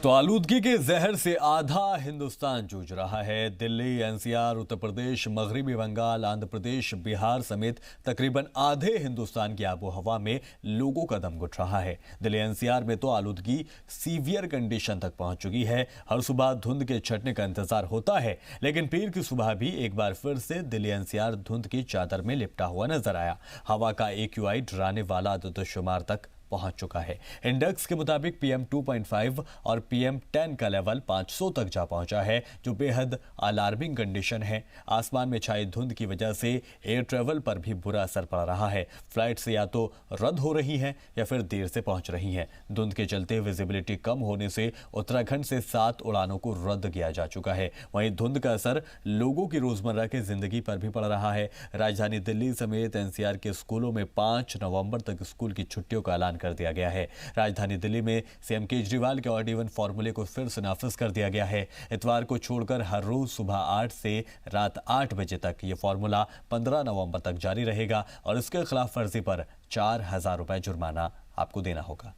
तो आलूदगी के जहर से आधा हिंदुस्तान जूझ रहा है। दिल्ली, एनसीआर, उत्तर प्रदेश, मगरबी बंगाल, आंध्र प्रदेश, बिहार समेत तकरीबन आधे हिंदुस्तान की आबोहवा में लोगों का दम घुट रहा है। दिल्ली एनसीआर में तो आलूदगी सीवियर कंडीशन तक पहुंच चुकी है। हर सुबह धुंध के छटने का इंतजार होता है, लेकिन पीर की सुबह भी एक बार फिर से दिल्ली एनसीआर धुंध की चादर में लिपटा हुआ नजर आया। हवा का AQI डराने वाला दशुमार तक पहुंच चुका है। इंडेक्स के मुताबिक PM 2.5 और PM 10 का लेवल 500 तक जा पहुंचा है, जो बेहद अलार्मिंग कंडीशन है। आसमान में छाई धुंध की वजह से एयर ट्रेवल पर भी बुरा असर पड़ रहा है। फ्लाइट्स या तो रद्द हो रही हैं या फिर देर से पहुंच रही हैं। धुंध के चलते विजिबिलिटी कम होने से उत्तराखंड से 7 उड़ानों को रद्द किया जा चुका है। वहीं धुंध का असर लोगों की रोजमर्रा की जिंदगी पर भी पड़ रहा है। राजधानी दिल्ली समेत NCR के स्कूलों में 5 नवंबर तक स्कूल की छुट्टियों का ऐलान कर दिया गया है। राजधानी दिल्ली में CM केजरीवाल के ऑड इवन फॉर्मूले को फिर से नाफिज कर दिया गया है। इतवार को छोड़कर हर रोज सुबह 8 से रात 8 बजे तक ये फॉर्मूला 15 नवंबर तक जारी रहेगा और इसके खिलाफ वर्जी पर 4,000 रुपए जुर्माना आपको देना होगा।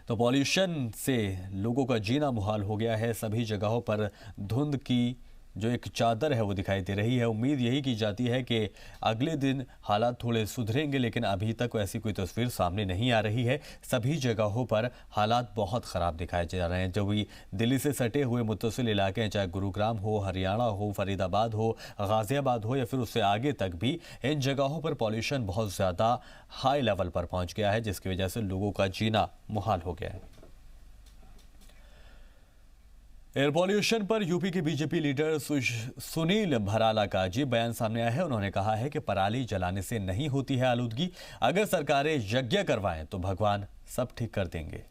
तो पॉल्यूशन से लोगों का जीना मुहाल हो गया है। सभी जगहों पर धुंध की जो एक चादर है वो दिखाई दे रही है। उम्मीद यही की जाती है कि अगले दिन हालात थोड़े सुधरेंगे, लेकिन अभी तक ऐसी कोई तस्वीर सामने नहीं आ रही है। सभी जगहों पर हालात बहुत ख़राब दिखाए जा रहे हैं। जो भी दिल्ली से सटे हुए मुत्तसिल इलाके हैं, चाहे गुरुग्राम हो, हरियाणा हो, फरीदाबाद हो, गाजियाबाद हो या फिर उससे आगे तक भी, इन जगहों पर पॉल्यूशन बहुत ज़्यादा हाई लेवल पर पहुँच गया है, जिसकी वजह से लोगों का जीना मुहाल हो गया है। एयर पॉल्यूशन पर यूपी के बीजेपी लीडर सुनील भराला का अजीब बयान सामने आया है। उन्होंने कहा है कि पराली जलाने से नहीं होती है आलूदगी, अगर सरकारें यज्ञ करवाएं तो भगवान सब ठीक कर देंगे।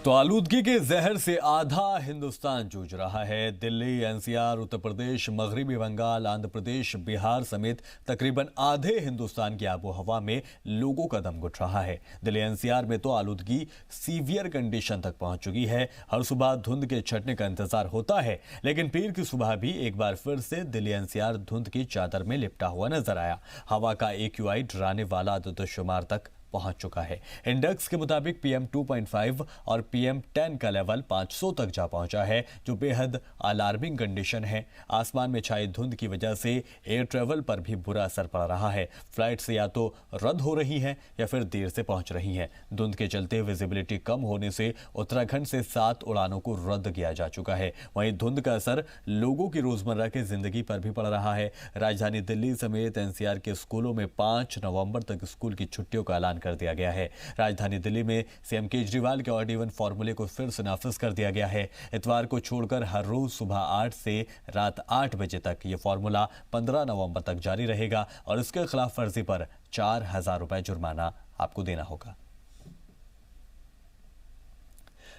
तो आलूदगी के जहर से आधा हिंदुस्तान जूझ रहा है। दिल्ली, NCR, उत्तर प्रदेश, मगरबी बंगाल, आंध्र प्रदेश, बिहार समेत तकरीबन आधे हिंदुस्तान की आबोहवा में लोगों का दम घुट रहा है। दिल्ली NCR में तो आलूदगी सीवियर कंडीशन तक पहुंच चुकी है। हर सुबह धुंध के छटने का इंतजार होता है, लेकिन पीर की सुबह भी एक बार फिर से दिल्ली NCR धुंध की चादर में लिपटा हुआ नजर आया। हवा का AQI डराने वाला दशुमार तक पहुंच चुका है। इंडेक्स के मुताबिक PM 2.5 और PM 10 का लेवल 500 तक जा पहुंचा है, जो बेहद अलार्मिंग कंडीशन है। आसमान में छाई धुंध की वजह से एयर ट्रेवल पर भी बुरा असर पड़ रहा है। फ्लाइट्स या तो रद्द हो रही हैं या फिर देर से पहुंच रही हैं। धुंध के चलते विजिबिलिटी कम होने से उत्तराखंड से 7 उड़ानों को रद्द किया जा चुका है। वहीं धुंध का असर लोगों की रोजमर्रा की जिंदगी पर भी पड़ रहा है। राजधानी दिल्ली समेत NCR के स्कूलों में 5 नवंबर तक स्कूल की छुट्टियों का ऐलान कर दिया गया है। राजधानी दिल्ली में CM केजरीवाल के ऑड इवन फॉर्मूले को फिर से नाफिज कर दिया गया है। इतवार को छोड़कर हर रोज सुबह 8 से रात 8 बजे तक ये फॉर्मूला 15 नवंबर तक जारी रहेगा और इसके खिलाफ वर्जी पर 4,000 रुपए जुर्माना आपको देना होगा।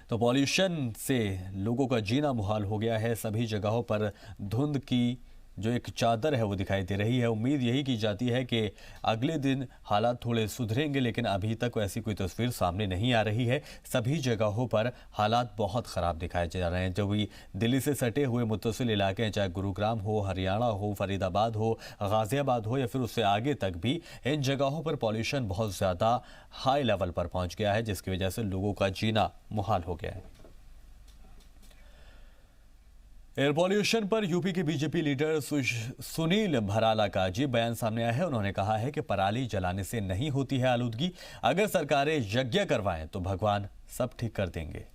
तो पॉल्यूशन से लोगों का जीना मुहाल हो गया है। सभी जगहों पर धुंध की जो एक चादर है वो दिखाई दे रही है। उम्मीद यही की जाती है कि अगले दिन हालात थोड़े सुधरेंगे, लेकिन अभी तक ऐसी कोई तस्वीर सामने नहीं आ रही है। सभी जगहों पर हालात बहुत ख़राब दिखाए जा रहे हैं। जो भी दिल्ली से सटे हुए मुत्तसिल इलाके हैं, चाहे गुरुग्राम हो, हरियाणा हो, फरीदाबाद हो, गाजियाबाद हो या फिर उससे आगे तक भी, इन जगहों पर पॉल्यूशन बहुत ज़्यादा हाई लेवल पर पहुँच गया है, जिसकी वजह से लोगों का जीना मुहाल हो गया है। एयर पॉल्यूशन पर यूपी के बीजेपी लीडर सुनील भराला का अजीब बयान सामने आया है। उन्होंने कहा है कि पराली जलाने से नहीं होती है आलूदगी, अगर सरकारें यज्ञ करवाएं तो भगवान सब ठीक कर देंगे।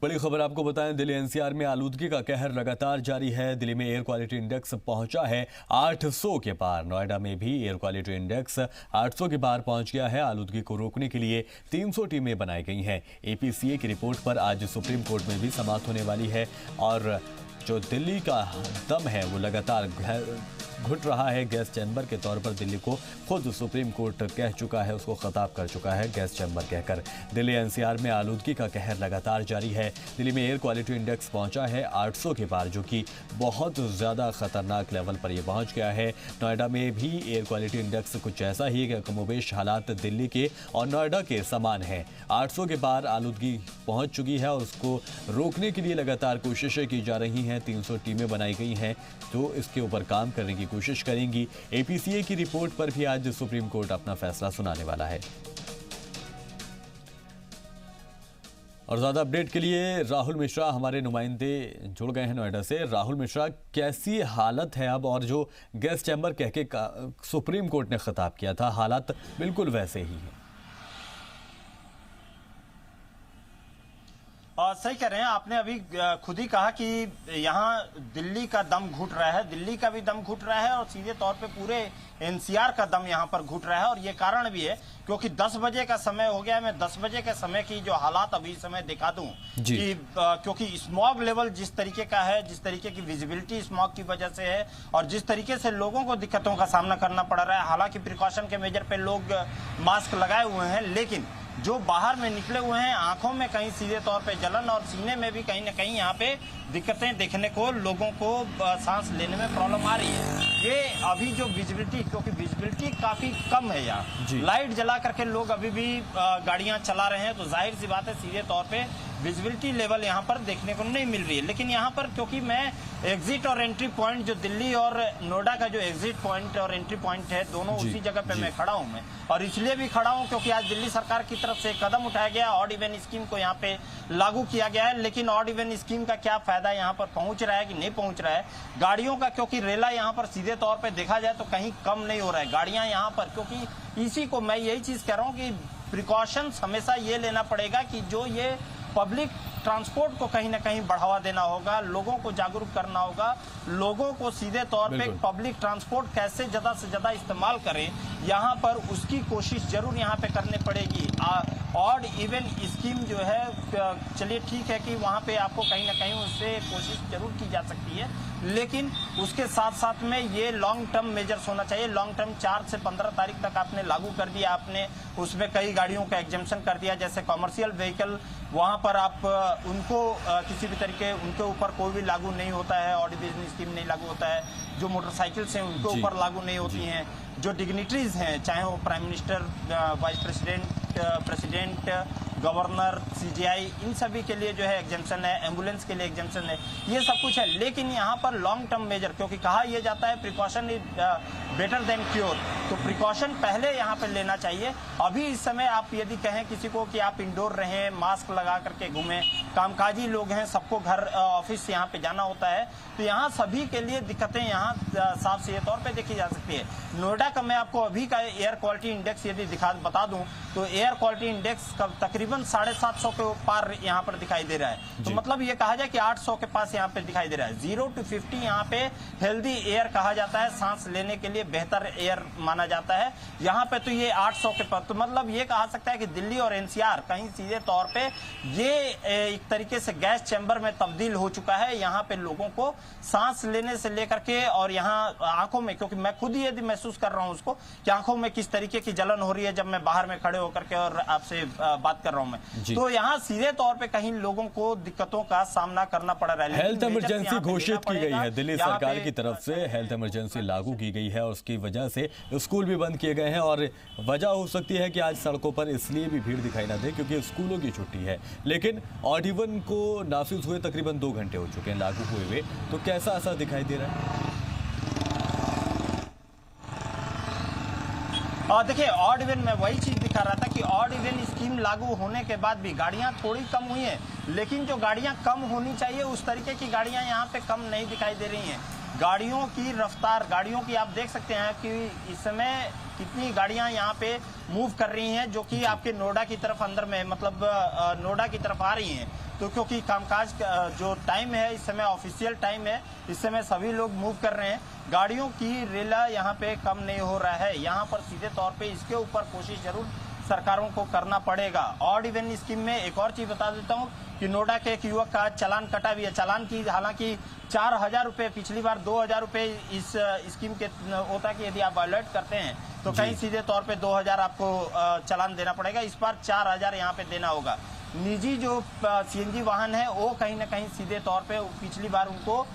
बड़ी खबर आपको बताएं, दिल्ली NCR में आलूदगी का कहर लगातार जारी है। दिल्ली में एयर क्वालिटी इंडेक्स पहुंचा है 800 के पार। नोएडा में भी एयर क्वालिटी इंडेक्स 800 के पार पहुंच गया है। आलूदगी को रोकने के लिए 300 टीमें बनाई गई हैं। APCA की रिपोर्ट पर आज सुप्रीम कोर्ट में भी समाप्त होने वाली है और जो दिल्ली का दम है वो लगातार घुट रहा है। गैस चैम्बर के तौर पर दिल्ली को खुद सुप्रीम कोर्ट कह चुका है, उसको खिताब कर चुका है गैस चैम्बर कहकर। दिल्ली NCR में आलूदगी का कहर लगातार जारी है। दिल्ली में एयर क्वालिटी इंडेक्स पहुंचा है 800 के पार, जो कि बहुत ज़्यादा खतरनाक लेवल पर ये पहुंच गया है। नोएडा में भी एयर क्वालिटी इंडेक्स कुछ ऐसा ही है, कमोबेश हालात दिल्ली के और नोएडा के समान हैं। 800 के पार आलूदगी पहुँच चुकी है और उसको रोकने के लिए लगातार कोशिशें की जा रही हैं। 300 टीमें बनाई गई हैं जो इसके ऊपर काम करने की कोशिश करेंगी। APCA की रिपोर्ट पर भी आज सुप्रीम कोर्ट अपना फैसला सुनाने वाला है। और ज़्यादा अपडेट के लिए राहुल मिश्रा हमारे नुमाइंदे जुड़ गए हैं नोएडा से। राहुल मिश्रा, कैसी हालत है अब, और जो गैस चैम्बर कह के सुप्रीम कोर्ट ने खिताब किया था, हालात बिल्कुल वैसे ही हैं? सही कह रहे हैं, आपने अभी खुद ही कहा कि यहाँ दिल्ली का दम घुट रहा है, दिल्ली का भी दम घुट रहा है और सीधे तौर पे पूरे एनसीआर का दम यहाँ पर घुट रहा है। और ये कारण भी है क्योंकि 10 बजे का समय हो गया। मैं 10 बजे के समय की जो हालात अभी समय दिखा दूं कि क्योंकि स्मॉग लेवल जिस तरीके का है, जिस तरीके की विजिबिलिटी स्मॉग की वजह से है और जिस तरीके से लोगों को दिक्कतों का सामना करना पड़ रहा है, हालांकि प्रिकॉशन के मेजर पे लोग मास्क लगाए हुए हैं, लेकिन जो बाहर में निकले हुए हैं, आंखों में कहीं सीधे तौर पे जलन और सीने में भी कहीं ना कहीं यहाँ पे दिक्कतें देखने को, लोगों को सांस लेने में प्रॉब्लम आ रही है। ये अभी जो विजिबिलिटी, क्योंकि विजिबिलिटी काफी कम है यहाँ, लाइट जला करके लोग अभी भी गाड़ियां चला रहे हैं, तो जाहिर सी बात है सीधे तौर पे विजिबिलिटी लेवल यहाँ पर देखने को नहीं मिल रही है। लेकिन यहाँ पर क्योंकि मैं एग्जिट और एंट्री पॉइंट, जो दिल्ली और नोएडा का जो एग्जिट पॉइंट और एंट्री पॉइंट है, दोनों उसी जगह पे मैं खड़ा हूँ। मैं और इसलिए भी खड़ा हूँ क्योंकि आज दिल्ली सरकार की तरफ से कदम उठाया गया, ऑड इवन स्कीम को यहाँ पे लागू किया गया है। लेकिन ऑड इवन स्कीम का क्या फायदा यहाँ पर पहुंच रहा है कि नहीं पहुंच रहा है गाड़ियों का, क्योंकि रेला यहाँ पर सीधे तौर पर देखा जाए तो कहीं कम नहीं हो रहा है गाड़ियां यहाँ पर। क्योंकि इसी को मैं यही चीज कह रहा हूँ कि प्रिकॉशंस हमेशा ये लेना पड़ेगा कि जो ये पब्लिक ट्रांसपोर्ट को कहीं ना कहीं बढ़ावा देना होगा, लोगों को जागरूक करना होगा, लोगों को सीधे तौर पे पब्लिक ट्रांसपोर्ट कैसे ज्यादा से ज्यादा इस्तेमाल करें, यहाँ पर उसकी कोशिश जरूर यहाँ पे करनी पड़ेगी। ऑड इवन स्कीम जो है, चलिए ठीक है कि वहाँ पे आपको कहीं ना कहीं उससे कोशिश जरूर की जा सकती है, लेकिन उसके साथ साथ में ये लॉन्ग टर्म मेजर्स होना चाहिए। लॉन्ग टर्म 4 से 15 तारीख तक आपने लागू कर दिया, आपने उसमें कई गाड़ियों का एग्जेम्पशन कर दिया, जैसे कमर्शियल व्हीकल, वहां पर आप उनको किसी भी तरीके उनके ऊपर कोई भी लागू नहीं होता है, ऑड इवन स्कीम नहीं लागू होता है। जो मोटरसाइकिल्स हैं उनके ऊपर लागू नहीं होती हैं। जो डिग्निटरीज हैं, चाहे वो prime minister, vice president, governor, CGI, इन सभी के लिए जो है एग्जेम्पशन है, एम्बुलेंस के लिए एग्जेम्पशन है, ये सब कुछ है। लेकिन यहाँ पर लॉन्ग टर्म मेजर, क्योंकि कहा यह जाता है precaution is better than cure, तो प्रिकॉशन पहले यहाँ पे लेना चाहिए। अभी इस समय आप यदि कहें किसी को कि आप इंडोर रहें, मास्क लगा करके घूमें, कामकाजी लोग हैं, सबको घर ऑफिस यहाँ पे जाना होता है, तो यहाँ सभी के लिए दिक्कतें यहाँ साफ सीधे तौर पे देखी जा सकती है। नोएडा का मैं आपको अभी का एयर क्वालिटी इंडेक्स यदि बता दूं तो एयर क्वालिटी इंडेक्स का तकरीबन 750 के पार यहाँ पर दिखाई दे रहा है। तो मतलब ये कहा जाए कि 800 के पास यहाँ पे दिखाई दे रहा है। 0 to 50 यहाँ पे हेल्दी एयर कहा जाता है, सांस लेने के लिए बेहतर एयर माना जाता है। यहाँ पे तो ये 800 के पास, तो मतलब ये कहा सकता है कि दिल्ली और एनसीआर कहीं सीधे तौर पे ये एक तरीके से गैस चैम्बर में तब्दील हो चुका है। यहाँ पे लोगों को सांस लेने से लेकर के और यहाँ आंखों में, क्योंकि मैं खुद ही यदि महसूस कर रहा हूँ उसको कि आंखों में किस तरीके की जलन हो रही है जब मैं बाहर में खड़े होकर के और आपसे बात कर रहा हूँ मैं, तो यहाँ सीधे तौर पे कहीं लोगों को दिक्कतों का सामना करना पड़ रहा है। हेल्थ इमरजेंसी घोषित की गई है दिल्ली सरकार की तरफ से, हेल्थ इमरजेंसी लागू की गई है और उसकी वजह से स्कूल भी बंद किए गए हैं। और वजह हो सकती है कि आज सड़कों पर इसलिए भी भीड़ दिखाई ना दे क्योंकि स्कूलों की छुट्टी है। लेकिन ऑड इवन को नाफिज हुए तकरीबन 2 घंटे हो चुके हैं लागू हुए, तो कैसा असर दिखाई दे रहा है? देखिए, ऑड इवन में वही चीज दिखा रहा था कि ऑड इवन स्कीम लागू होने के बाद भी गाड़ियां थोड़ी कम हुई हैं, लेकिन जो गाड़ियां कम होनी चाहिए उस तरीके की गाड़ियां यहाँ पे कम नहीं दिखाई दे रही हैं। गाड़ियों की रफ्तार, गाड़ियों की आप देख सकते हैं कि इस समय कितनी गाड़ियां यहाँ पे मूव कर रही हैं जो कि आपके नोएडा की तरफ अंदर में, मतलब नोएडा की तरफ आ रही हैं। तो क्योंकि कामकाज जो टाइम है इस समय ऑफिशियल टाइम है, इस समय सभी लोग मूव कर रहे हैं, गाड़ियों की रेला यहाँ पे कम नहीं हो रहा है। यहाँ पर सीधे तौर पे इसके ऊपर कोशिश जरूर सरकारों को करना पड़ेगा। ऑड इवन स्कीम में एक और चीज बता देता हूँ कि नोएडा के एक युवक का चालान कटा भी है। चालान की हालांकि 4000 रुपये, पिछली बार 2000 रुपये इस स्कीम के होता है कि यदि आप अलर्ट करते हैं तो कहीं सीधे तौर पे 2000 आपको चालान देना पड़ेगा। इस बार 4000 यहाँ पे देना होगा। निजी जो सीएनजी वाहन है वो कहीं ना कहीं सीधे तौर पे पिछली बार उनको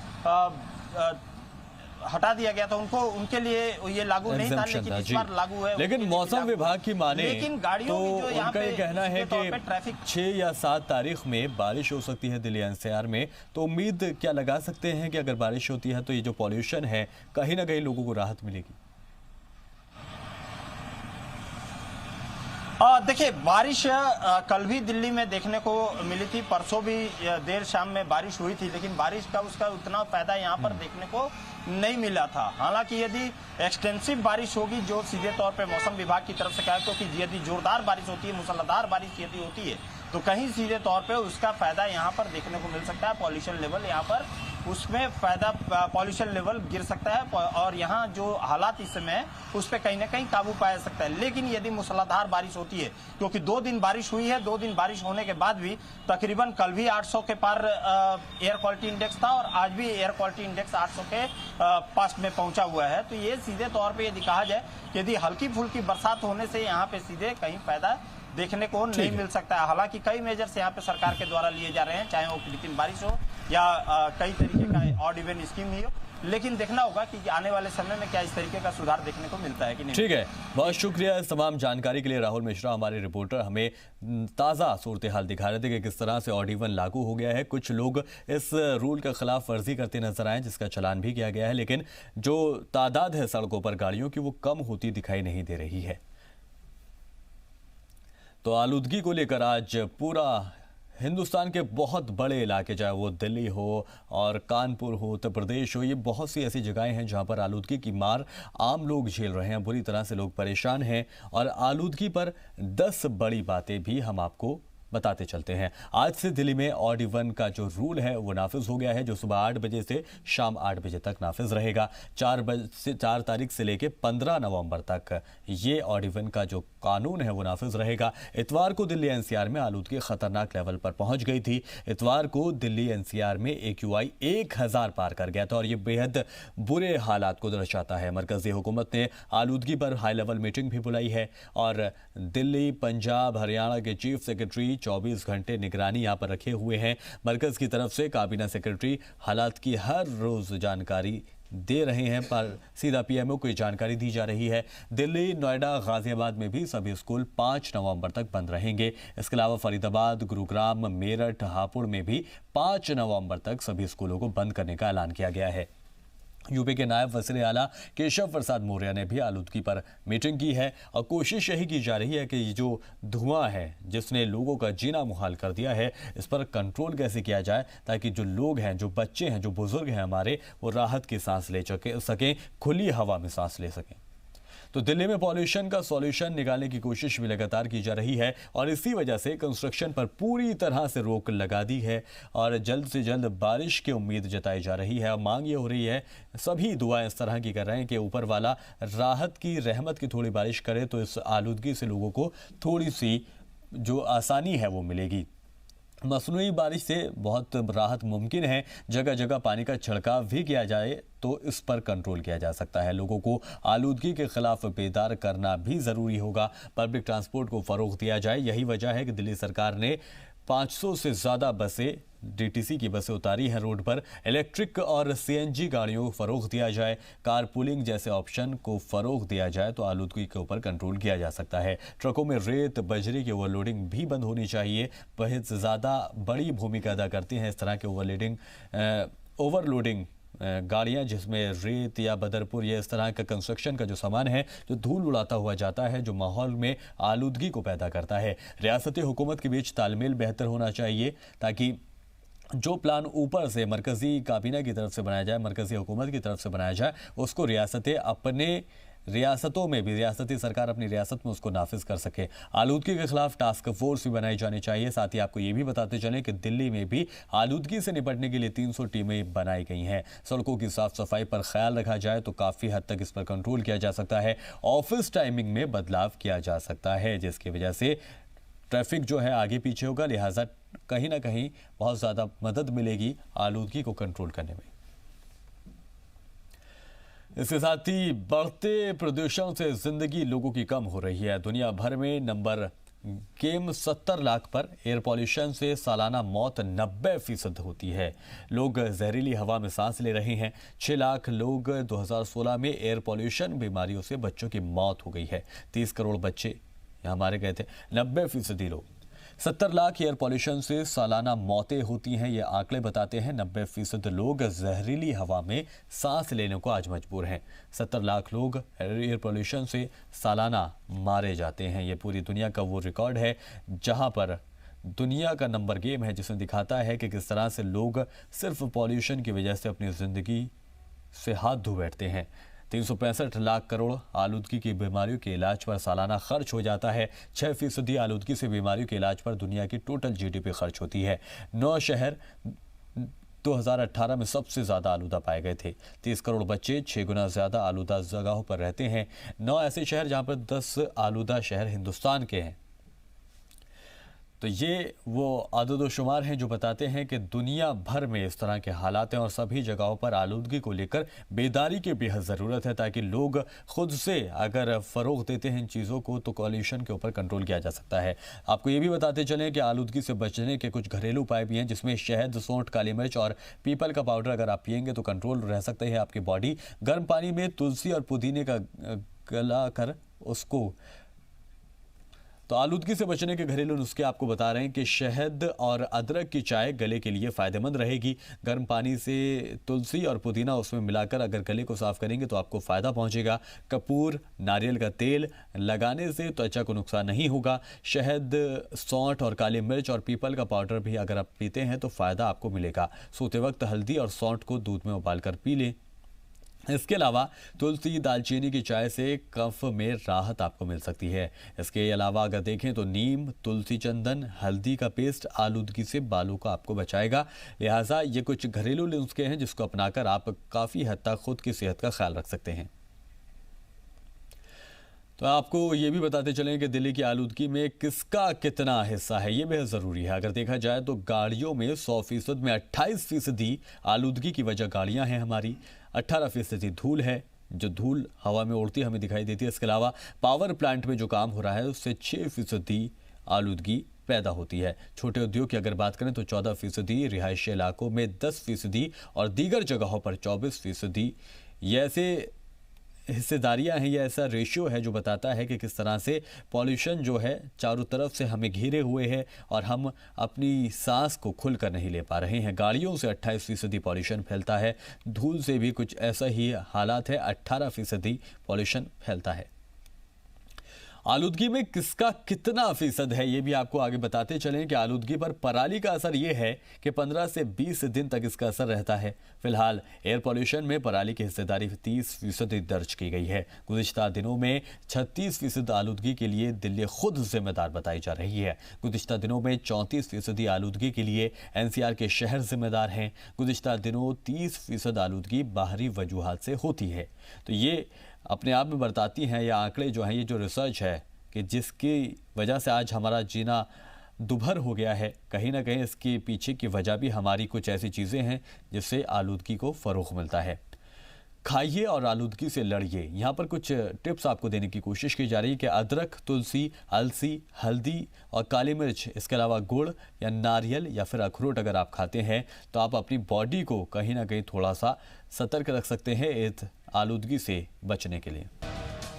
हटा दिया गया था, उनको उनके लिए ये लागू नहीं था, लेकिन इस बार लागू है। लेकिन मौसम विभाग की माने लेकिन गाड़ियों तो उनका ये कहना है कि 6 या 7 तारीख में बारिश हो सकती है दिल्ली एनसीआर में। तो उम्मीद क्या लगा सकते हैं कि अगर बारिश होती है तो ये जो पॉल्यूशन है कहीं ना कहीं लोगों को राहत मिलेगी? देखिए, बारिश कल भी दिल्ली में देखने को मिली थी, परसों भी देर शाम में बारिश हुई थी, लेकिन बारिश का उसका उतना फायदा यहाँ पर देखने को नहीं मिला था। हालांकि यदि एक्सटेंसिव बारिश होगी, जो सीधे तौर पे मौसम विभाग की तरफ से कहा, क्योंकि यदि जोरदार बारिश होती है, मूसलाधार बारिश यदि होती है, तो कहीं सीधे तौर पे उसका फायदा यहाँ पर देखने को मिल सकता है। पॉल्यूशन लेवल यहाँ पर उसमें फायदा, पॉल्यूशन लेवल गिर सकता है और यहाँ जो हालात इस समय है उस पर कहीं ना कहीं काबू पाया सकता है। लेकिन यदि मूसलाधार बारिश होती है, क्योंकि 2 दिन बारिश हुई है, 2 दिन बारिश होने के बाद भी तकरीबन कल भी 800 के पार एयर क्वालिटी इंडेक्स था और आज भी एयर क्वालिटी इंडेक्स 800 के पास में पहुंचा हुआ है। तो ये सीधे तौर पर यदि कहा जाए, यदि हल्की फुल्की बरसात होने से यहाँ पे सीधे कहीं फायदा देखने को नहीं मिल सकता है। हालांकि कई मेजर्स यहाँ पे सरकार के द्वारा लिए जा रहे हैं, चाहे वो कृत्रिम बारिश हो या कई तरीके का ऑड इवन स्कीम ही हो, लेकिन देखना होगा कि आने वाले समय में क्या इस तरीके का सुधार देखने को मिलता है कि नहीं। ठीक है, बहुत शुक्रिया इस तमाम जानकारी के लिए। राहुल मिश्रा हमारे रिपोर्टर हमें ताज़ा सूरत हाल दिखा रहे थे कि किस तरह से ऑड इवन लागू हो गया है। कुछ लोग इस रूल का खिलाफ वर्जी करते नजर आए, जिसका चलान भी किया गया है, लेकिन जो तादाद है सड़कों पर गाड़ियों की वो कम होती दिखाई नहीं दे रही है। तो आलूदगी को लेकर आज पूरा हिंदुस्तान के बहुत बड़े इलाके, चाहे वो दिल्ली हो और कानपुर हो, उत्तर प्रदेश हो, ये बहुत सी ऐसी जगहें हैं जहां पर आलूदगी की मार आम लोग झेल रहे हैं। बुरी तरह से लोग परेशान हैं और आलूदगी पर 10 बड़ी बातें भी हम आपको बताते चलते हैं। आज से दिल्ली में ऑड इवन का जो रूल है वो नाफिज हो गया है, जो सुबह 8 बजे से शाम 8 बजे तक नाफिज रहेगा। 4 तारीख से लेकर 15 नवंबर तक ये ऑड इवन का जो कानून है वो नाफिज रहेगा। इतवार को दिल्ली एनसीआर में आलूदगी खतरनाक लेवल पर पहुंच गई थी। इतवार को दिल्ली एनसीआर में AQI 1000 पार कर गया था और ये बेहद बुरे हालात को दर्शाता है। मरकजी हुकूमत ने आलूदगी पर हाई लेवल मीटिंग भी बुलाई है और दिल्ली, पंजाब, हरियाणा के चीफ सेक्रेटरी 24 घंटे निगरानी यहां पर रखे हुए हैं। मरकज की तरफ से काबीना सेक्रेटरी हालात की हर रोज जानकारी दे रहे हैं, पर सीधा PMO को जानकारी दी जा रही है। दिल्ली, नोएडा, गाजियाबाद में भी सभी स्कूल 5 नवंबर तक बंद रहेंगे। इसके अलावा फरीदाबाद, गुरुग्राम, मेरठ, हापुड़ में भी 5 नवंबर तक सभी स्कूलों को बंद करने का ऐलान किया गया है। यूपी के नायब वज़ीर आला केशव प्रसाद मौर्य ने भी आलूदगी पर मीटिंग की है और कोशिश यही की जा रही है कि ये जो धुआं है जिसने लोगों का जीना मुहाल कर दिया है, इस पर कंट्रोल कैसे किया जाए ताकि जो लोग हैं, जो बच्चे हैं, जो बुजुर्ग हैं हमारे, वो राहत की सांस ले सकें, खुली हवा में सांस ले सकें। तो दिल्ली में पॉल्यूशन का सॉल्यूशन निकालने की कोशिश भी लगातार की जा रही है और इसी वजह से कंस्ट्रक्शन पर पूरी तरह से रोक लगा दी है और जल्द से जल्द बारिश की उम्मीद जताई जा रही है। और मांग ये हो रही है, सभी दुआएं इस तरह की कर रहे हैं कि ऊपर वाला राहत की, रहमत की थोड़ी बारिश करे तो इस आलूदगी से लोगों को थोड़ी सी जो आसानी है वो मिलेगी। मसनूई बारिश से बहुत राहत मुमकिन है। जगह जगह पानी का छिड़काव भी किया जाए तो इस पर कंट्रोल किया जा सकता है। लोगों को आलूदगी के खिलाफ बेदार करना भी ज़रूरी होगा। पब्लिक ट्रांसपोर्ट को फ़रोग़ दिया जाए। यही वजह है कि दिल्ली सरकार ने 500 से ज़्यादा बसें, DTC की बसें उतारी हैं रोड पर। इलेक्ट्रिक और CNG गाड़ियों को फ़रोग़ दिया जाए, कार पूलिंग जैसे ऑप्शन को फ़रोग़ दिया जाए तो आलूदगी के ऊपर कंट्रोल किया जा सकता है। ट्रकों में रेत, बजरी की ओवरलोडिंग भी बंद होनी चाहिए। बहुत ज़्यादा बड़ी भूमिका अदा करती हैं इस तरह के ओवरलोडिंग गाड़ियां, जिसमें रेत या बदरपुर या इस तरह का कंस्ट्रक्शन का जो सामान है जो धूल उड़ाता हुआ जाता है, जो माहौल में आलूदगी को पैदा करता है। रियासती हुकूमत के बीच तालमेल बेहतर होना चाहिए ताकि जो प्लान ऊपर से मरकजी काबीना की तरफ से बनाया जाए, मरकजी हुकूमत की तरफ से बनाया जाए, उसको रियासती सरकार अपनी रियासत में उसको नाफिज कर सके। आलूदगी के खिलाफ टास्क फोर्स भी बनाई जानी चाहिए। साथ ही आपको ये भी बताते चलें कि दिल्ली में भी आलूदगी से निपटने के लिए 300 टीमें बनाई गई हैं। सड़कों की साफ सफाई पर ख्याल रखा जाए तो काफ़ी हद तक इस पर कंट्रोल किया जा सकता है। ऑफिस टाइमिंग में बदलाव किया जा सकता है, जिसकी वजह से ट्रैफिक जो है आगे पीछे होगा, लिहाजा कहीं ना कहीं बहुत ज़्यादा मदद मिलेगी आलूदगी को कंट्रोल करने में। इसके साथ ही बढ़ते प्रदूषण से जिंदगी लोगों की कम हो रही है। दुनिया भर में नंबर गेम 70 लाख पर एयर पॉल्यूशन से सालाना मौत 90% होती है। लोग जहरीली हवा में सांस ले रहे हैं। 6 लाख लोग 2016 में एयर पॉल्यूशन बीमारियों से बच्चों की मौत हो गई है। 30 करोड़ बच्चे यहाँ मारे गए थे, 90% लोग। 70 लाख एयर पॉल्यूशन से सालाना मौतें होती हैं। ये आंकड़े बताते हैं 90% लोग जहरीली हवा में सांस लेने को आज मजबूर हैं। 70 लाख लोग एयर पॉल्यूशन से सालाना मारे जाते हैं। ये पूरी दुनिया का वो रिकॉर्ड है जहां पर दुनिया का नंबर गेम है, जिसमें दिखाता है कि किस तरह से लोग सिर्फ पॉल्यूशन की वजह से अपनी ज़िंदगी से हाथ धो बैठते हैं। 365 लाख करोड़ आलूदगी की बीमारियों के इलाज पर सालाना खर्च हो जाता है। 6% आलूदगी से बीमारियों के इलाज पर दुनिया की टोटल जीडीपी खर्च होती है। 9 शहर 2018 में सबसे ज़्यादा आलूदा पाए गए थे। 30 करोड़ बच्चे 6 गुना ज़्यादा आलूदा जगहों पर रहते हैं। 9 ऐसे शहर जहां पर 10 आलूदा शहर हिंदुस्तान के हैं। तो ये वो आदद शुमार हैं जो बताते हैं कि दुनिया भर में इस तरह के हालात हैं और सभी जगहों पर आलूदगी को लेकर बेदारी की बेहद ज़रूरत है, ताकि लोग खुद से अगर फ़रोग़ देते हैं इन चीज़ों को तो पॉल्यूशन के ऊपर कंट्रोल किया जा सकता है। आपको ये भी बताते चलें कि आलूदगी से बचने के कुछ घरेलू उपाय भी हैं, जिसमें शहद, सौंठ, काली मिर्च और पीपल का पाउडर अगर आप पिएंगे तो कंट्रोल रह सकते हैं आपकी बॉडी। गर्म पानी में तुलसी और पुदीने का गला कर उसको तो आलूदगी से बचने के घरेलू नुस्खे आपको बता रहे हैं कि शहद और अदरक की चाय गले के लिए फ़ायदेमंद रहेगी। गर्म पानी से तुलसी और पुदीना उसमें मिलाकर अगर गले को साफ़ करेंगे तो आपको फ़ायदा पहुंचेगा। कपूर, नारियल का तेल लगाने से त्वचा को नुकसान नहीं होगा। शहद, सौंठ और काली मिर्च और पीपल का पाउडर भी अगर आप पीते हैं तो फ़ायदा आपको मिलेगा। सोते वक्त हल्दी और सौंठ को दूध में उबाल कर पी लें। इसके अलावा तुलसी, दालचीनी की चाय से कफ में राहत आपको मिल सकती है। इसके अलावा अगर देखें तो नीम, तुलसी, चंदन, हल्दी का पेस्ट आलूदगी से बालों को आपको बचाएगा। लिहाजा ये कुछ घरेलू नुस्खे हैं जिसको अपनाकर आप काफ़ी हद तक खुद की सेहत का ख्याल रख सकते हैं। तो आपको ये भी बताते चलें कि दिल्ली की आलूदगी में किसका कितना हिस्सा है, ये बेहद ज़रूरी है। अगर देखा जाए तो गाड़ियों में 100% में 28% आलूदगी की वजह गाड़ियां हैं हमारी। 18% धूल है, जो धूल हवा में उड़ती हमें दिखाई देती है। इसके अलावा पावर प्लांट में जो काम हो रहा है उससे 6% आलूदगी पैदा होती है। छोटे उद्योग की अगर बात करें तो 14%, रिहायशी इलाकों में 10% और दीगर जगहों पर 24%। ये ऐसे हिस्सेदारियां हैं, ये ऐसा रेशियो है जो बताता है कि किस तरह से पॉल्यूशन जो है चारों तरफ से हमें घिरे हुए है और हम अपनी सांस को खुलकर नहीं ले पा रहे हैं। गाड़ियों से 28% पॉल्यूशन फैलता है। धूल से भी कुछ ऐसा ही हालात है, 18% पॉल्यूशन फैलता है। आलूदगी में किसका कितना फीसद है ये भी आपको आगे बताते चलें कि आलूदगी पर पराली का असर ये है कि 15 से 20 दिन तक इसका असर रहता है। फिलहाल एयर पॉल्यूशन में पराली की हिस्सेदारी 30% दर्ज की गई है। गुज़िश्ता दिनों में 36% आलूदगी के लिए दिल्ली खुद जिम्मेदार बताई जा रही है। गुज़िश्ता दिनों में 34% आलूदगी के लिए एनसीआर के शहर जिम्मेदार हैं। गुज़िश्ता दिनों 30% आलूदगी बाहरी वजूहात से होती है। तो ये अपने आप में बताती हैं या आंकड़े जो हैं, ये जो रिसर्च है कि जिसकी वजह से आज हमारा जीना दुभर हो गया है, कहीं ना कहीं इसके पीछे की वजह भी हमारी कुछ ऐसी चीज़ें हैं जिससे आलूदगी को फ़रोग़ मिलता है। खाइए और आलूदगी से लड़िए। यहाँ पर कुछ टिप्स आपको देने की कोशिश की जा रही है कि अदरक, तुलसी, अलसी, हल्दी और काली मिर्च, इसके अलावा गुड़ या नारियल या फिर अखरोट अगर आप खाते हैं तो आप अपनी बॉडी को कहीं ना कहीं थोड़ा सा सतर्क रख सकते हैं इस आलूदगी से बचने के लिए।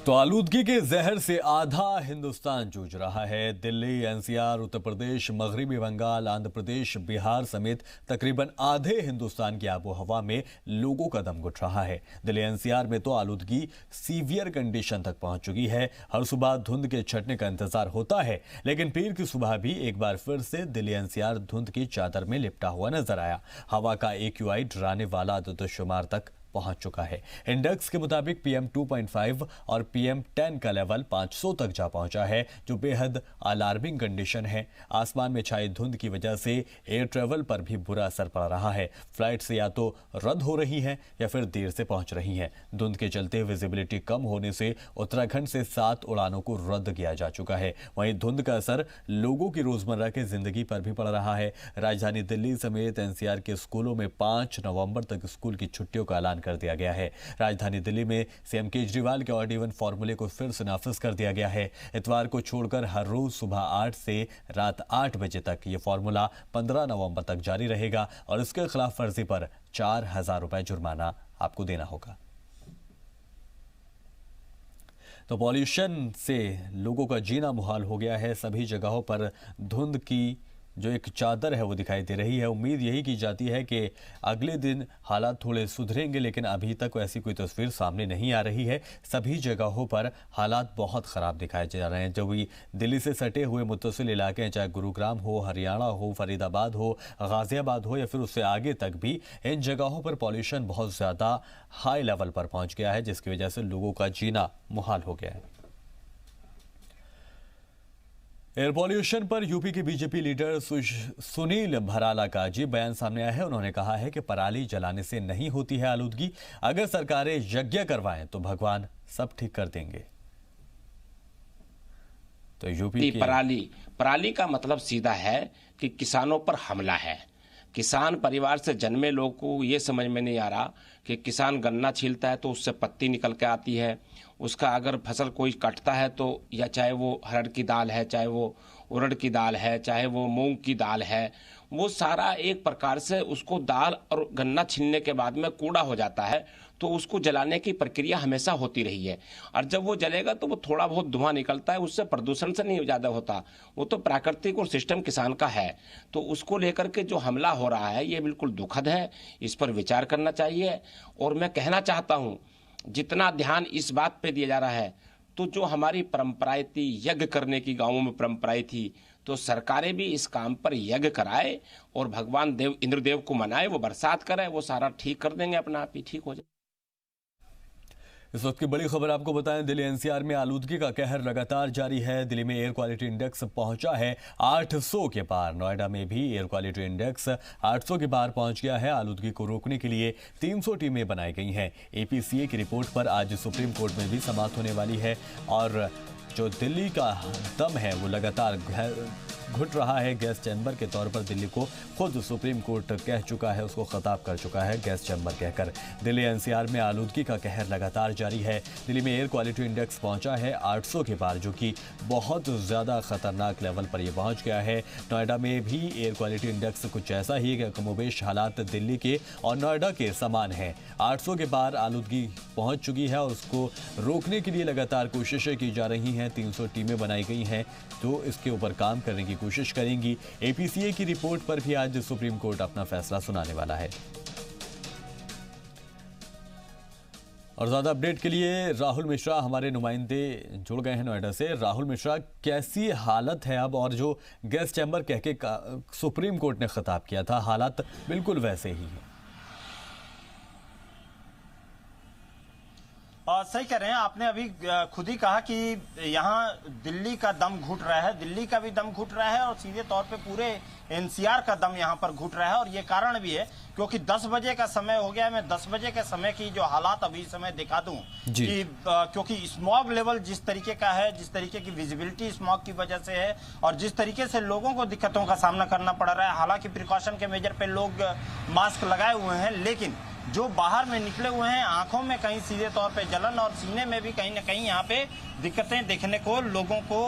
तो आलूदगी के जहर से आधा हिंदुस्तान जूझ रहा है। दिल्ली, एनसीआर, उत्तर प्रदेश, मगरबी बंगाल, आंध्र प्रदेश, बिहार समेत तकरीबन आधे हिंदुस्तान की आबो हवा में लोगों का दम घुट रहा है। दिल्ली एनसीआर में तो आलूदगी सीवियर कंडीशन तक पहुंच चुकी है। हर सुबह धुंध के छटने का इंतजार होता है, लेकिन पीर की सुबह भी एक बार फिर से दिल्ली एनसीआर धुंध की चादर में लिपटा हुआ नजर आया। हवा का AQI डराने वाला आदतशुमार तक पहुंच चुका है। इंडेक्स के मुताबिक PM 2.5 और PM 10 का लेवल 500 तक जा पहुंचा है, जो बेहद अलार्मिंग कंडीशन है। आसमान में छाई धुंध की वजह से एयर ट्रेवल पर भी बुरा असर पड़ रहा है। फ्लाइट से या तो रद्द हो रही हैं या फिर देर से पहुंच रही हैं। धुंध के चलते विजिबिलिटी कम होने से उत्तराखंड से 7 उड़ानों को रद्द किया जा चुका है। वहीं धुंध का असर लोगों की रोजमर्रा की जिंदगी पर भी पड़ रहा है। राजधानी दिल्ली समेत NCR के स्कूलों में 5 नवंबर तक स्कूल की छुट्टियों का ऐलान कर दिया गया है। राजधानी दिल्ली में CM केजरीवाल के ऑड इवन फॉर्मूले को फिर से नाफिज कर दिया गया है। इतवार को छोड़कर हर रोज सुबह 8 से रात 8 बजे तक ये फॉर्मूला 15 नवंबर तक जारी रहेगा और इसके खिलाफ वर्जी पर 4000 रुपए जुर्माना आपको देना होगा। तो पॉल्यूशन से लोगों का जीना मुहाल हो गया है। सभी जगहों पर धुंध की जो एक चादर है वो दिखाई दे रही है। उम्मीद यही की जाती है कि अगले दिन हालात थोड़े सुधरेंगे, लेकिन अभी तक ऐसी कोई तस्वीर सामने नहीं आ रही है। सभी जगहों पर हालात बहुत ख़राब दिखाए जा रहे हैं। जो भी दिल्ली से सटे हुए मुत्तसिल इलाके हैं, चाहे गुरुग्राम हो, हरियाणा हो, फरीदाबाद हो, गाज़ियाबाद हो या फिर उससे आगे तक भी, इन जगहों पर पॉल्यूशन बहुत ज़्यादा हाई लेवल पर पहुँच गया है, जिसकी वजह से लोगों का जीना मुहाल हो गया है। एयर पॉल्यूशन पर यूपी के बीजेपी लीडर सुनील भराला का अजीब बयान सामने आया है। उन्होंने कहा है कि पराली जलाने से नहीं होती है आलूदगी, अगर सरकारें यज्ञ करवाएं तो भगवान सब ठीक कर देंगे। तो यूपी की पराली का मतलब सीधा है कि किसानों पर हमला है। किसान परिवार से जन्मे लोग को ये समझ में नहीं आ रहा कि किसान गन्ना छीलता है तो उससे पत्ती निकल के आती है, उसका अगर फसल कोई काटता है तो, या चाहे वो हरड़ की दाल है, चाहे वो उड़द की दाल है, चाहे वो मूंग की दाल है, वो सारा एक प्रकार से उसको दाल और गन्ना छीलने के बाद में कूड़ा हो जाता है। तो उसको जलाने की प्रक्रिया हमेशा होती रही है, और जब वो जलेगा तो वो थोड़ा बहुत धुआं निकलता है, उससे प्रदूषण से नहीं ज़्यादा होता, वो तो प्राकृतिक और सिस्टम किसान का है। तो उसको लेकर के जो हमला हो रहा है ये बिल्कुल दुखद है, इस पर विचार करना चाहिए। और मैं कहना चाहता हूँ, जितना ध्यान इस बात पे दिया जा रहा है, तो जो हमारी परंपराएं थी यज्ञ करने की, गाँवों में परंपराएं थी, तो सरकारें भी इस काम पर यज्ञ कराए और भगवान देव इंद्रदेव को मनाए, वो बरसात कराए, वो सारा ठीक कर देंगे, अपना आप ही ठीक हो जाए। इस वक्त की बड़ी खबर आपको बताएं, दिल्ली एनसीआर में आलूदगी का कहर लगातार जारी है। दिल्ली में एयर क्वालिटी इंडेक्स पहुंचा है 800 के पार। नोएडा में भी एयर क्वालिटी इंडेक्स 800 के पार पहुंच गया है। आलूदगी को रोकने के लिए 300 टीमें बनाई गई हैं। एपीसीए की रिपोर्ट पर आज सुप्रीम कोर्ट में भी समाप्त होने वाली है, और जो दिल्ली का दम है वो लगातार घुट रहा है। गैस चैम्बर के तौर पर दिल्ली को खुद सुप्रीम कोर्ट कह चुका है, उसको खिताब कर चुका है गैस चैम्बर कहकर। दिल्ली एनसीआर में आलूदगी का कहर लगातार जारी है। दिल्ली में एयर क्वालिटी इंडेक्स पहुंचा है 800 के पार, जो कि बहुत ज़्यादा खतरनाक लेवल पर ये पहुंच गया है। नोएडा में भी एयर क्वालिटी इंडेक्स कुछ ऐसा ही कमोबेश हालात दिल्ली के और नोएडा के समान है। 800 के पार आलूदगी पहुंच चुकी है और उसको रोकने के लिए लगातार कोशिशें की जा रही हैं। 300 टीमें बनाई गई हैं जो इसके ऊपर काम करने की कोशिश करेंगी। एपीसीए की रिपोर्ट पर भी आज सुप्रीम कोर्ट अपना फैसला सुनाने वाला है। और ज्यादा अपडेट के लिए राहुल मिश्रा हमारे नुमाइंदे जुड़ गए हैं नोएडा से। राहुल मिश्रा, कैसी हालत है अब, और जो गैस चैम्बर कह के सुप्रीम कोर्ट ने खिताब किया था, हालात बिल्कुल वैसे ही हैं? सही कह रहे हैं, आपने अभी खुद ही कहा कि यहाँ दिल्ली का दम घुट रहा है, दिल्ली का भी दम घुट रहा है और सीधे तौर पे पूरे एनसीआर का दम यहाँ पर घुट रहा है। और ये कारण भी है क्योंकि 10 बजे का समय हो गया है। मैं 10 बजे के समय की जो हालात अभी समय दिखा दूं कि क्योंकि स्मॉग लेवल जिस तरीके का है, जिस तरीके की विजिबिलिटी स्मॉग की वजह से है और जिस तरीके से लोगों को दिक्कतों का सामना करना पड़ रहा है। हालांकि प्रिकॉशन के मेजर पे लोग मास्क लगाए हुए हैं, लेकिन जो बाहर में निकले हुए हैं, आंखों में कहीं सीधे तौर पे जलन और सीने में भी कहीं ना कहीं यहाँ पे दिक्कतें देखने को, लोगों को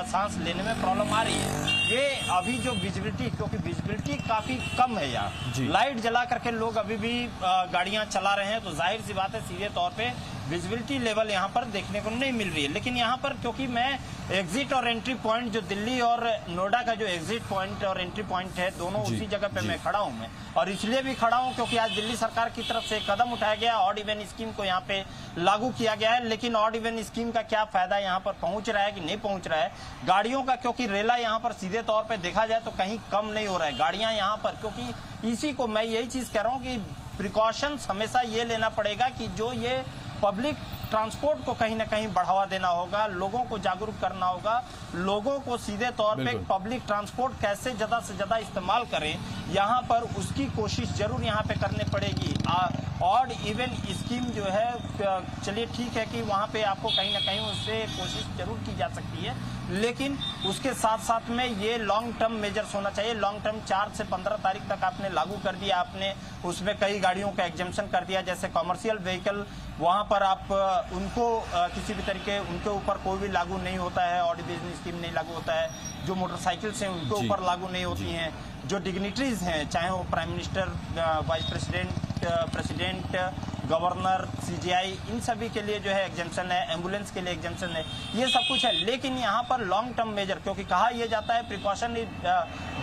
सांस लेने में प्रॉब्लम आ रही है। ये अभी जो विजिबिलिटी, क्योंकि विजिबिलिटी काफी कम है यहाँ, लाइट जला करके लोग अभी भी गाड़ियां चला रहे हैं, तो जाहिर सी बात है सीधे तौर पे विजिबिलिटी लेवल यहाँ पर देखने को नहीं मिल रही है। लेकिन यहाँ पर क्योंकि मैं एग्जिट और एंट्री पॉइंट, जो दिल्ली और नोएडा का जो एग्जिट पॉइंट और एंट्री पॉइंट है, दोनों उसी जगह पे मैं खड़ा हूँ मैं, और इसलिए भी खड़ा हूँ क्योंकि आज दिल्ली सरकार की तरफ से कदम उठाया गया, ऑड इवन स्कीम को यहाँ पे लागू किया गया है। लेकिन ऑड इवन स्कीम का क्या फायदा यहाँ पर पहुंच रहा है कि नहीं पहुंच रहा है गाड़ियों का, क्योंकि रेला यहाँ पर सीधे तौर पर देखा जाए तो कहीं कम नहीं हो रहा है गाड़ियां यहाँ पर। क्योंकि इसी को मैं यही चीज कह रहा हूँ कि प्रिकॉशंस हमेशा ये लेना पड़ेगा कि जो ये पब्लिक ट्रांसपोर्ट को कहीं ना कहीं बढ़ावा देना होगा, लोगों को जागरूक करना होगा, लोगों को सीधे तौर पे पब्लिक ट्रांसपोर्ट कैसे ज्यादा से ज्यादा इस्तेमाल करें, यहाँ पर उसकी कोशिश जरूर यहाँ पे करनी पड़ेगी। ऑड इवन स्कीम जो है, चलिए ठीक है कि वहाँ पे आपको कहीं ना कहीं उससे कोशिश जरूर की जा सकती है, लेकिन उसके साथ साथ में ये लॉन्ग टर्म मेजर्स होना चाहिए। लॉन्ग टर्म 4 से 15 तारीख तक आपने लागू कर दिया, आपने उसमें कई गाड़ियों का एग्जेम्पशन कर दिया, जैसे कॉमर्शियल व्हीकल, वहां पर आप उनको किसी भी तरीके उनके ऊपर कोई भी लागू नहीं होता है, ऑड इवन स्कीम नहीं लागू होता है। जो मोटरसाइकिल्स हैं उनके ऊपर लागू नहीं होती हैं। जो डिग्निटरीज हैं, चाहे वो prime minister, vice president, president, governor, CGI, इन सभी के लिए जो है एग्जेम्पशन है, एम्बुलेंस के लिए एग्जेम्पशन है, ये सब कुछ है। लेकिन यहाँ पर लॉन्ग टर्म मेजर, क्योंकि कहा यह जाता है precaution is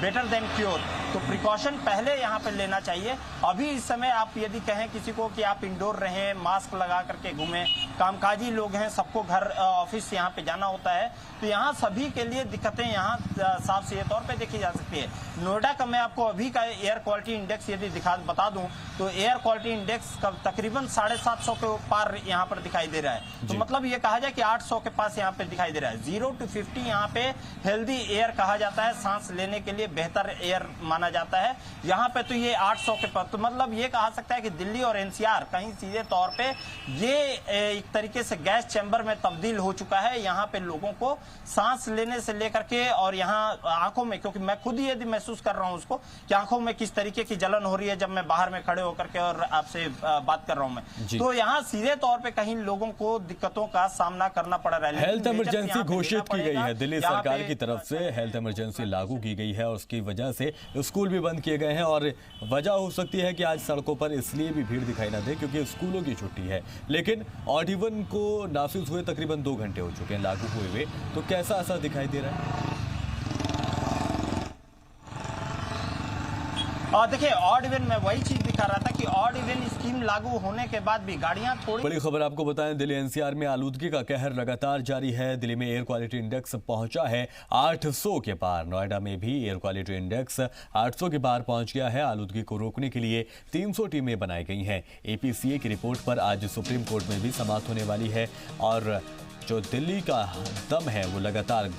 better than cure, तो प्रिकॉशन पहले यहाँ पे लेना चाहिए। अभी इस समय आप यदि कहें किसी को कि आप इंडोर रहें, मास्क लगा करके घूमें, कामकाजी लोग हैं, सबको घर ऑफिस यहाँ पे जाना होता है, तो यहाँ सभी के लिए दिक्कतें यहाँ साफ सीधे तौर पे देखी जा सकती है। नोएडा का मैं आपको अभी का एयर क्वालिटी इंडेक्स यदि बता दूं तो एयर क्वालिटी इंडेक्स का तकरीबन 750 के पार यहाँ पर दिखाई दे रहा है। तो मतलब ये कहा जाए कि 800 के पास यहाँ पे दिखाई दे रहा है। 0 to 50 यहाँ पे हेल्दी एयर कहा जाता है, सांस लेने के लिए बेहतर एयर माना जाता है। यहाँ पे तो ये 800 के पास, तो मतलब ये कहा सकता है कि दिल्ली और एनसीआर कहीं सीधे तौर पे ये एक तरीके से गैस चैम्बर में तब्दील हो चुका है। यहाँ पे लोगों को सांस लेने से लेकर के और यहाँ आंखों में, क्योंकि मैं खुद ही यदि महसूस कर रहा हूँ उसको कि आंखों में किस तरीके की जलन हो रही है जब मैं बाहर में खड़े होकर के और आपसे बात कर रहा हूँ मैं, तो यहाँ सीधे तौर पे कहीं लोगों को दिक्कतों का सामना करना पड़ रहा है। हेल्थ इमरजेंसी घोषित की गई है, दिल्ली सरकार की तरफ से हेल्थ इमरजेंसी लागू की गई है और उसकी वजह से स्कूल भी बंद किए गए हैं। और वजह हो सकती है कि आज सड़कों पर इसलिए भी भीड़ दिखाई ना दे क्योंकि स्कूलों की छुट्टी है। लेकिन ऑड इवन को नाफिज हुए तकरीबन 2 घंटे हो चुके हैं लागू हुए, तो कैसा असर दिखाई दे रहा है? और देखिए ऑड इवन में वही चीज दिखा रहा था कि ऑड इवन स्कीम लागू होने के बाद भी गाड़ियां थोड़ी। बड़ी खबर आपको बताएं, दिल्ली एनसीआर में आलूदगी का कहर लगातार जारी है। दिल्ली में एयर क्वालिटी इंडेक्स पहुंचा है 800 के पार। नोएडा में भी एयर क्वालिटी इंडेक्स 800 के पार पहुंच गया है। आलूदगी को रोकने के लिए 300 टीमें बनाई गई हैं। एपीसीए की रिपोर्ट पर आज सुप्रीम कोर्ट में भी समाप्त होने वाली है और जो दिल्ली का दम है वो लगातार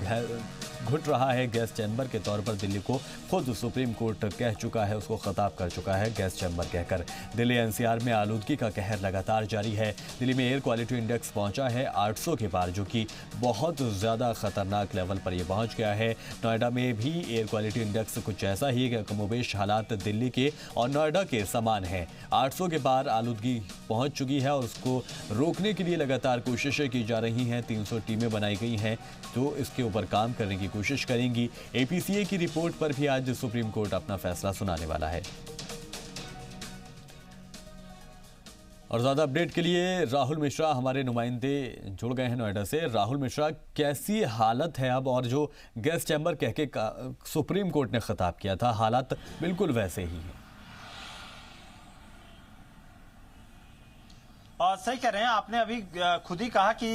घुट रहा है। गैस चैम्बर के तौर पर दिल्ली को खुद सुप्रीम कोर्ट कह चुका है, उसको खिताब कर चुका है गैस चैम्बर कहकर। दिल्ली एनसीआर में आलूदगी का कहर लगातार जारी है। दिल्ली में एयर क्वालिटी इंडेक्स पहुंचा है 800 के पार, जो कि बहुत ज़्यादा खतरनाक लेवल पर ये पहुंच गया है। नोएडा में भी एयर क्वालिटी इंडेक्स कुछ ऐसा ही है, कमोबेश हालात दिल्ली के और नोएडा के समान हैं। 800 के पार आलूदगी पहुंच चुकी है और उसको रोकने के लिए लगातार कोशिशें की जा रही हैं। 300 टीमें बनाई गई हैं जो इसके ऊपर काम करने की कोशिश करेंगी। एपीसीए की रिपोर्ट पर भी आज सुप्रीम कोर्ट अपना फैसला सुनाने वाला है। और ज्यादा अपडेट के लिए राहुल मिश्रा हमारे नुमाइंदे जुड़ गए हैं नोएडा से। राहुल मिश्रा, कैसी हालत है अब? और जो गैस चैम्बर कह के सुप्रीम कोर्ट ने खिताब किया था, हालात बिल्कुल वैसे ही हैं। सही कह रहे हैं, आपने अभी खुद ही कहा कि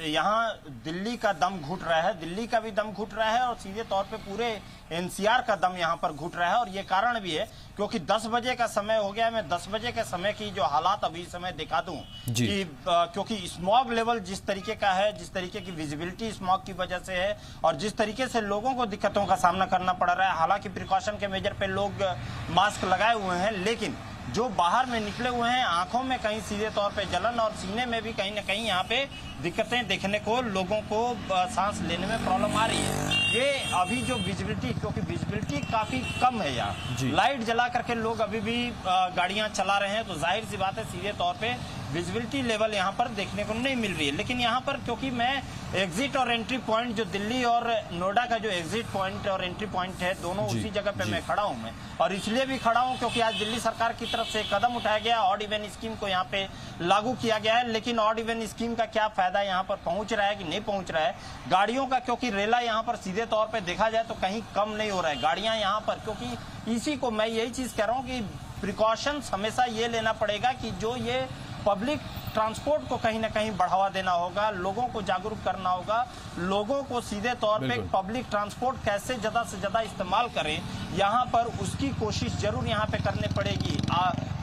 यहाँ दिल्ली का दम घुट रहा है, दिल्ली का भी दम घुट रहा है और सीधे तौर पे पूरे एनसीआर का दम यहाँ पर घुट रहा है। और ये कारण भी है क्योंकि 10 बजे का समय हो गया। मैं 10 बजे के समय की जो हालात अभी समय दिखा दूं कि क्योंकि स्मॉग लेवल जिस तरीके का है, जिस तरीके की विजिबिलिटी स्मॉग की वजह से है और जिस तरीके से लोगों को दिक्कतों का सामना करना पड़ रहा है। हालांकि प्रिकॉशन के मेजर पे लोग मास्क लगाए हुए हैं, लेकिन जो बाहर में निकले हुए हैं आंखों में कहीं सीधे तौर पे जलन और सीने में भी कहीं ना कहीं यहाँ पे दिक्कतें देखने को, लोगों को सांस लेने में प्रॉब्लम आ रही है। ये अभी जो विजिबिलिटी, क्योंकि विजिबिलिटी काफी कम है यहाँ, लाइट जला करके लोग अभी भी गाड़ियां चला रहे हैं, तो जाहिर सी बात है सीधे तौर पे विजिबिलिटी लेवल यहाँ पर देखने को नहीं मिल रही है। लेकिन यहाँ पर क्योंकि मैं एग्जिट और एंट्री पॉइंट, जो दिल्ली और नोएडा का जो एग्जिट पॉइंट और एंट्री पॉइंट है, दोनों उसी जगह पे मैं खड़ा हूँ मैं, और इसलिए भी खड़ा हूँ क्योंकि आज दिल्ली सरकार की तरफ से कदम उठाया गया, ऑड इवन स्कीम को यहाँ पे लागू किया गया है। लेकिन ऑड इवन स्कीम का क्या फायदा यहाँ पर पहुंच रहा है कि नहीं पहुंच रहा है गाड़ियों का, क्योंकि रेला यहाँ पर सीधे तौर पर देखा जाए तो कहीं कम नहीं हो रहा है गाड़ियां यहाँ पर। क्योंकि इसी को मैं यही चीज कह रहा हूँ कि प्रिकॉशंस हमेशा ये लेना पड़ेगा कि जो ये पब्लिक ट्रांसपोर्ट को कहीं ना कहीं बढ़ावा देना होगा, लोगों को जागरूक करना होगा, लोगों को सीधे तौर पे पब्लिक ट्रांसपोर्ट कैसे ज्यादा से ज्यादा इस्तेमाल करें, यहाँ पर उसकी कोशिश जरूर यहाँ पे करनी पड़ेगी।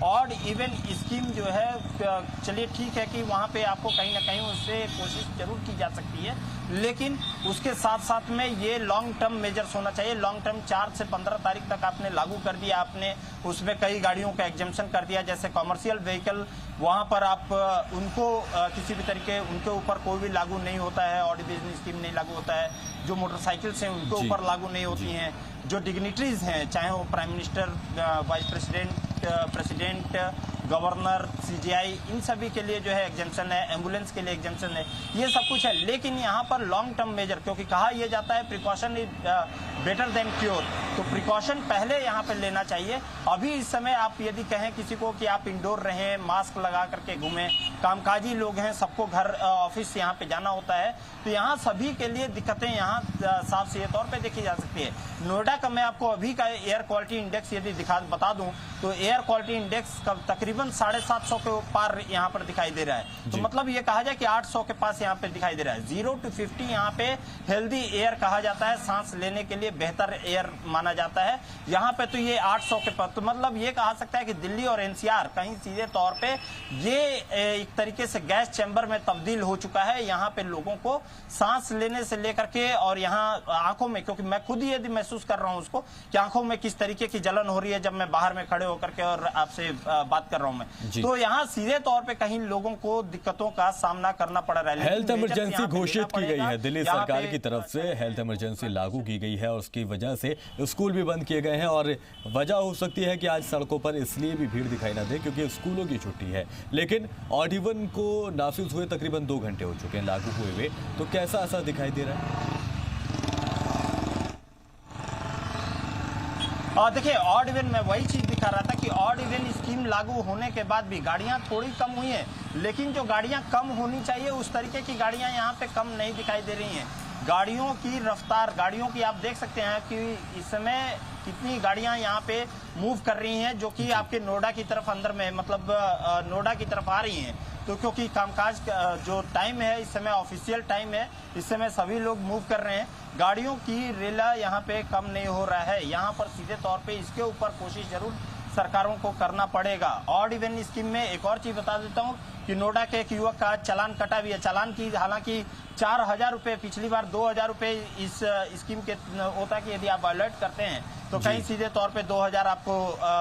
ऑड इवन स्कीम जो है, चलिए ठीक है कि वहाँ पे आपको कहीं ना कहीं उससे कोशिश जरूर की जा सकती है, लेकिन उसके साथ साथ में ये लॉन्ग टर्म मेजर्स होना चाहिए। लॉन्ग टर्म 4 से 15 तारीख तक आपने लागू कर दिया, आपने उसमें कई गाड़ियों का एग्जेम्पशन कर दिया, जैसे कमर्शियल व्हीकल, वहाँ पर आप उनको किसी भी तरीके उनके ऊपर कोई भी लागू नहीं होता है, ऑड इवन स्कीम नहीं लागू होता है। जो मोटरसाइकिल्स हैं उनके ऊपर लागू नहीं होती हैं। जो डिग्निटरीज हैं, चाहे वो prime minister, vice president, governor, CGI, इन सभी के लिए जो है एग्जेम्पशन है, एम्बुलेंस के लिए एग्जेम्पशन है, ये सब कुछ है। लेकिन यहाँ पर लॉन्ग टर्म मेजर, क्योंकि कहा यह जाता है precaution is better than cure, तो प्रिकॉशन पहले यहाँ पे लेना चाहिए। अभी इस समय आप यदि कहें किसी को कि आप इंडोर रहें, मास्क लगा करके घूमें, कामकाजी लोग हैं, सबको घर ऑफिस यहाँ पे जाना होता है, तो यहाँ सभी के लिए दिक्कतें यहाँ साफ सीधे तौर पे देखी जा सकती है। नोएडा का मैं आपको अभी का एयर क्वालिटी इंडेक्स यदि बता दूं तो एयर क्वालिटी इंडेक्स का तकरीबन 750 के पार यहाँ पर दिखाई दे रहा है। तो मतलब ये कहा जाए कि 800 के पास यहाँ पे दिखाई दे रहा है। 0 to 50 यहाँ पे हेल्दी एयर कहा जाता है, सांस लेने के लिए बेहतर एयर माना जाता है। यहाँ पे तो ये 800 के पास, तो मतलब ये कहा सकता है कि दिल्ली और एनसीआर कहीं सीधे तौर पे ये एक तरीके से गैस चैम्बर में तब्दील हो चुका है। यहाँ पे लोगों को सांस लेने से लेकर के और यहाँ आंखों में, क्योंकि मैं खुद ही यदि महसूस कर रहा हूँ उसको कि आंखों में किस तरीके की जलन हो रही है जब मैं बाहर में खड़े होकर के और आपसे बात कर रहा हूँ मैं, तो यहाँ सीधे तौर पे कहीं लोगों को दिक्कतों का सामना करना पड़ रहा है। हेल्थ इमरजेंसी घोषित की गई है दिल्ली सरकार की तरफ से, हेल्थ इमरजेंसी लागू की गई है और उसकी वजह से स्कूल भी बंद किए गए हैं। और वजह हो सकती है कि आज सड़कों पर इसलिए भी भीड़ दिखाई ना दे क्योंकि स्कूलों की छुट्टी है। लेकिन ऑड इवन को नाफिज हुए तकरीबन 2 घंटे हो चुके हैं लागू हुए हुए, तो कैसा असर दिखाई दे रहा है? और देखिए ऑड इवन में वही चीज दिखा रहा था कि ऑड इवन स्कीम लागू होने के बाद भी गाड़ियां थोड़ी कम हुई हैं, लेकिन जो गाड़ियां कम होनी चाहिए उस तरीके की गाड़ियां यहां पे कम नहीं दिखाई दे रही हैं। गाड़ियों की रफ्तार, गाड़ियों की आप देख सकते हैं कि इस समय कितनी गाड़ियां यहाँ पे मूव कर रही हैं जो कि आपके नोएडा की तरफ अंदर में, मतलब नोएडा की तरफ आ रही हैं। तो क्योंकि कामकाज जो टाइम है इस समय ऑफिशियल टाइम है, इस समय सभी लोग मूव कर रहे हैं, गाड़ियों की रेला यहाँ पे कम नहीं हो रहा है। यहाँ पर सीधे तौर पे इसके ऊपर कोशिश जरूर सरकारों को करना पड़ेगा। ऑड इवन स्कीम में एक और चीज बता देता हूँ कि नोएडा के एक युवक का चालान कटा भी है। चालान की हालांकि 4000 रुपए, पिछली बार 2000 रुपए इस स्कीम के होता है कि यदि आप अलर्ट करते हैं तो कहीं सीधे तौर पे 2000 आपको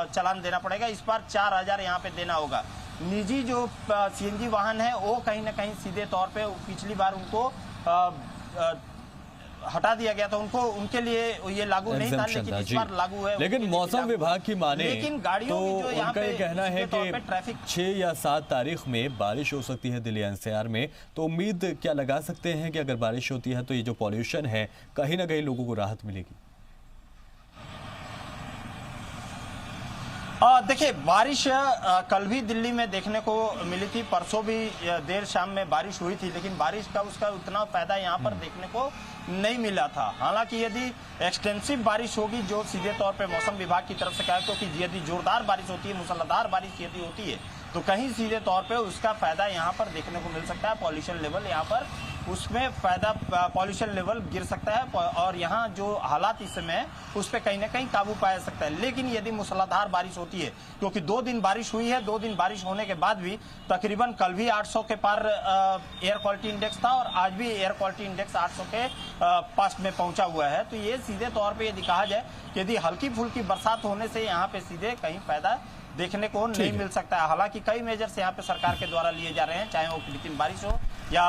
चालान देना पड़ेगा। इस बार 4000 यहाँ पे देना होगा। निजी जो सीएनजी वाहन है वो कहीं ना कहीं सीधे तौर पे पिछली बार उनको हटा दिया गया था, उनको उनके लिए ये लागू नहीं था, लेकिन इस बार लागू है। लेकिन मौसम विभाग की माने लेकिन गाड़ियों तो की जो यहाँ उनका ये कहना है कि ट्रैफिक 6 या 7 तारीख में बारिश हो सकती है दिल्ली एनसीआर में, तो उम्मीद क्या लगा सकते हैं कि अगर बारिश होती है तो ये जो पॉल्यूशन है कहीं ना कहीं लोगों को राहत मिलेगी? देखिए बारिश कल भी दिल्ली में देखने को मिली थी, परसों भी देर शाम में बारिश हुई थी, लेकिन बारिश का उसका उतना फायदा यहाँ पर देखने को नहीं मिला था। हालांकि यदि एक्सटेंसिव बारिश होगी जो सीधे तौर पे मौसम विभाग की तरफ से कहा, क्योंकि यदि जोरदार बारिश होती है, मूसलाधार बारिश यदि होती है तो कहीं सीधे तौर पे उसका फायदा यहाँ पर देखने को मिल सकता है। पॉल्यूशन लेवल यहाँ पर उसमें फायदा, पॉल्यूशन लेवल गिर सकता है और यहाँ जो हालात इस समय है उस पर कहीं ना कहीं काबू पाया सकता है। लेकिन यदि मूसलाधार बारिश होती है, क्योंकि 2 दिन बारिश हुई है, 2 दिन बारिश होने के बाद भी तकरीबन कल भी 800 के पार एयर क्वालिटी इंडेक्स था और आज भी एयर क्वालिटी इंडेक्स 800 के पास में पहुंचा हुआ है। तो ये सीधे तौर पर यदि कहा जाए कि यदि हल्की फुल्की बरसात होने से यहाँ पे सीधे कहीं फायदा देखने को नहीं मिल सकता है। हालांकि कई मेजर्स यहाँ पे सरकार के द्वारा लिए जा रहे हैं, चाहे वो कृत्रिम बारिश हो या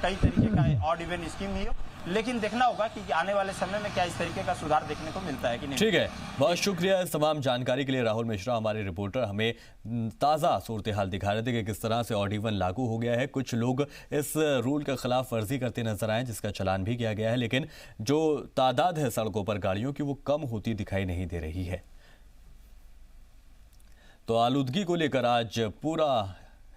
कई तरीके का ऑड इवन स्कीम ही हो, लेकिन देखना होगा कि आने वाले समय में क्या इस तरीके का सुधार देखने को मिलता है कि नहीं। ठीक है, बहुत शुक्रिया इस तमाम जानकारी के लिए। राहुल मिश्रा हमारे रिपोर्टर हमें ताज़ा सूरत हाल दिखा रहे थे कि किस तरह से ऑड इवन लागू हो गया है। कुछ लोग इस रूल का खिलाफ वर्जी करते नजर आए जिसका चालान भी किया गया है, लेकिन जो तादाद है सड़कों पर गाड़ियों की वो कम होती दिखाई नहीं दे रही है। तो आलूदगी को लेकर आज पूरा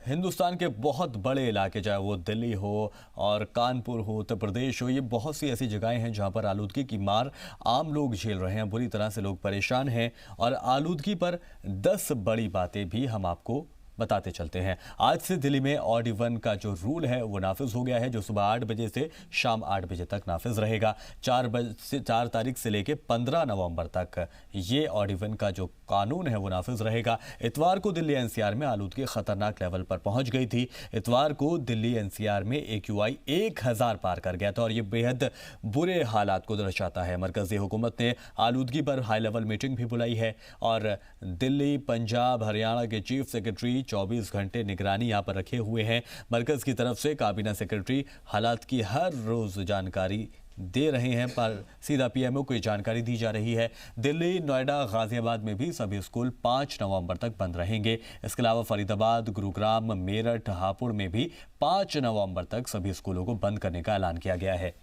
हिंदुस्तान के बहुत बड़े इलाके, चाहे वो दिल्ली हो और कानपुर हो, उत्तर प्रदेश हो, ये बहुत सी ऐसी जगहें हैं जहां पर आलूदगी की मार आम लोग झेल रहे हैं। बुरी तरह से लोग परेशान हैं और आलूदगी पर 10 बड़ी बातें भी हम आपको बताते चलते हैं। आज से दिल्ली में ऑड इवन का जो रूल है वो नाफिज हो गया है, जो सुबह 8 बजे से शाम 8 बजे तक नाफिज रहेगा। 4 तारीख से लेकर 15 नवंबर तक ये ऑड इवन का जो कानून है वो नाफिज रहेगा। इतवार को दिल्ली एनसीआर में आलूदगी खतरनाक लेवल पर पहुंच गई थी। इतवार को दिल्ली एनसीआर में AQI 1000 पार कर गया था और ये बेहद बुरे हालात को दर्शाता है। मरकजी हुकूमत ने आलूदगी पर हाई लेवल मीटिंग भी बुलाई है और दिल्ली, पंजाब, हरियाणा के चीफ सेक्रेटरी 24 घंटे निगरानी यहां पर रखे हुए हैं। मरकज की तरफ से काबीना सेक्रेटरी हालात की हर रोज जानकारी दे रहे हैं, पर सीधा पीएमओ को ये जानकारी दी जा रही है। दिल्ली, नोएडा, गाजियाबाद में भी सभी स्कूल 5 नवंबर तक बंद रहेंगे। इसके अलावा फरीदाबाद, गुरुग्राम, मेरठ, हापुड़ में भी 5 नवंबर तक सभी स्कूलों को बंद करने का ऐलान किया गया है।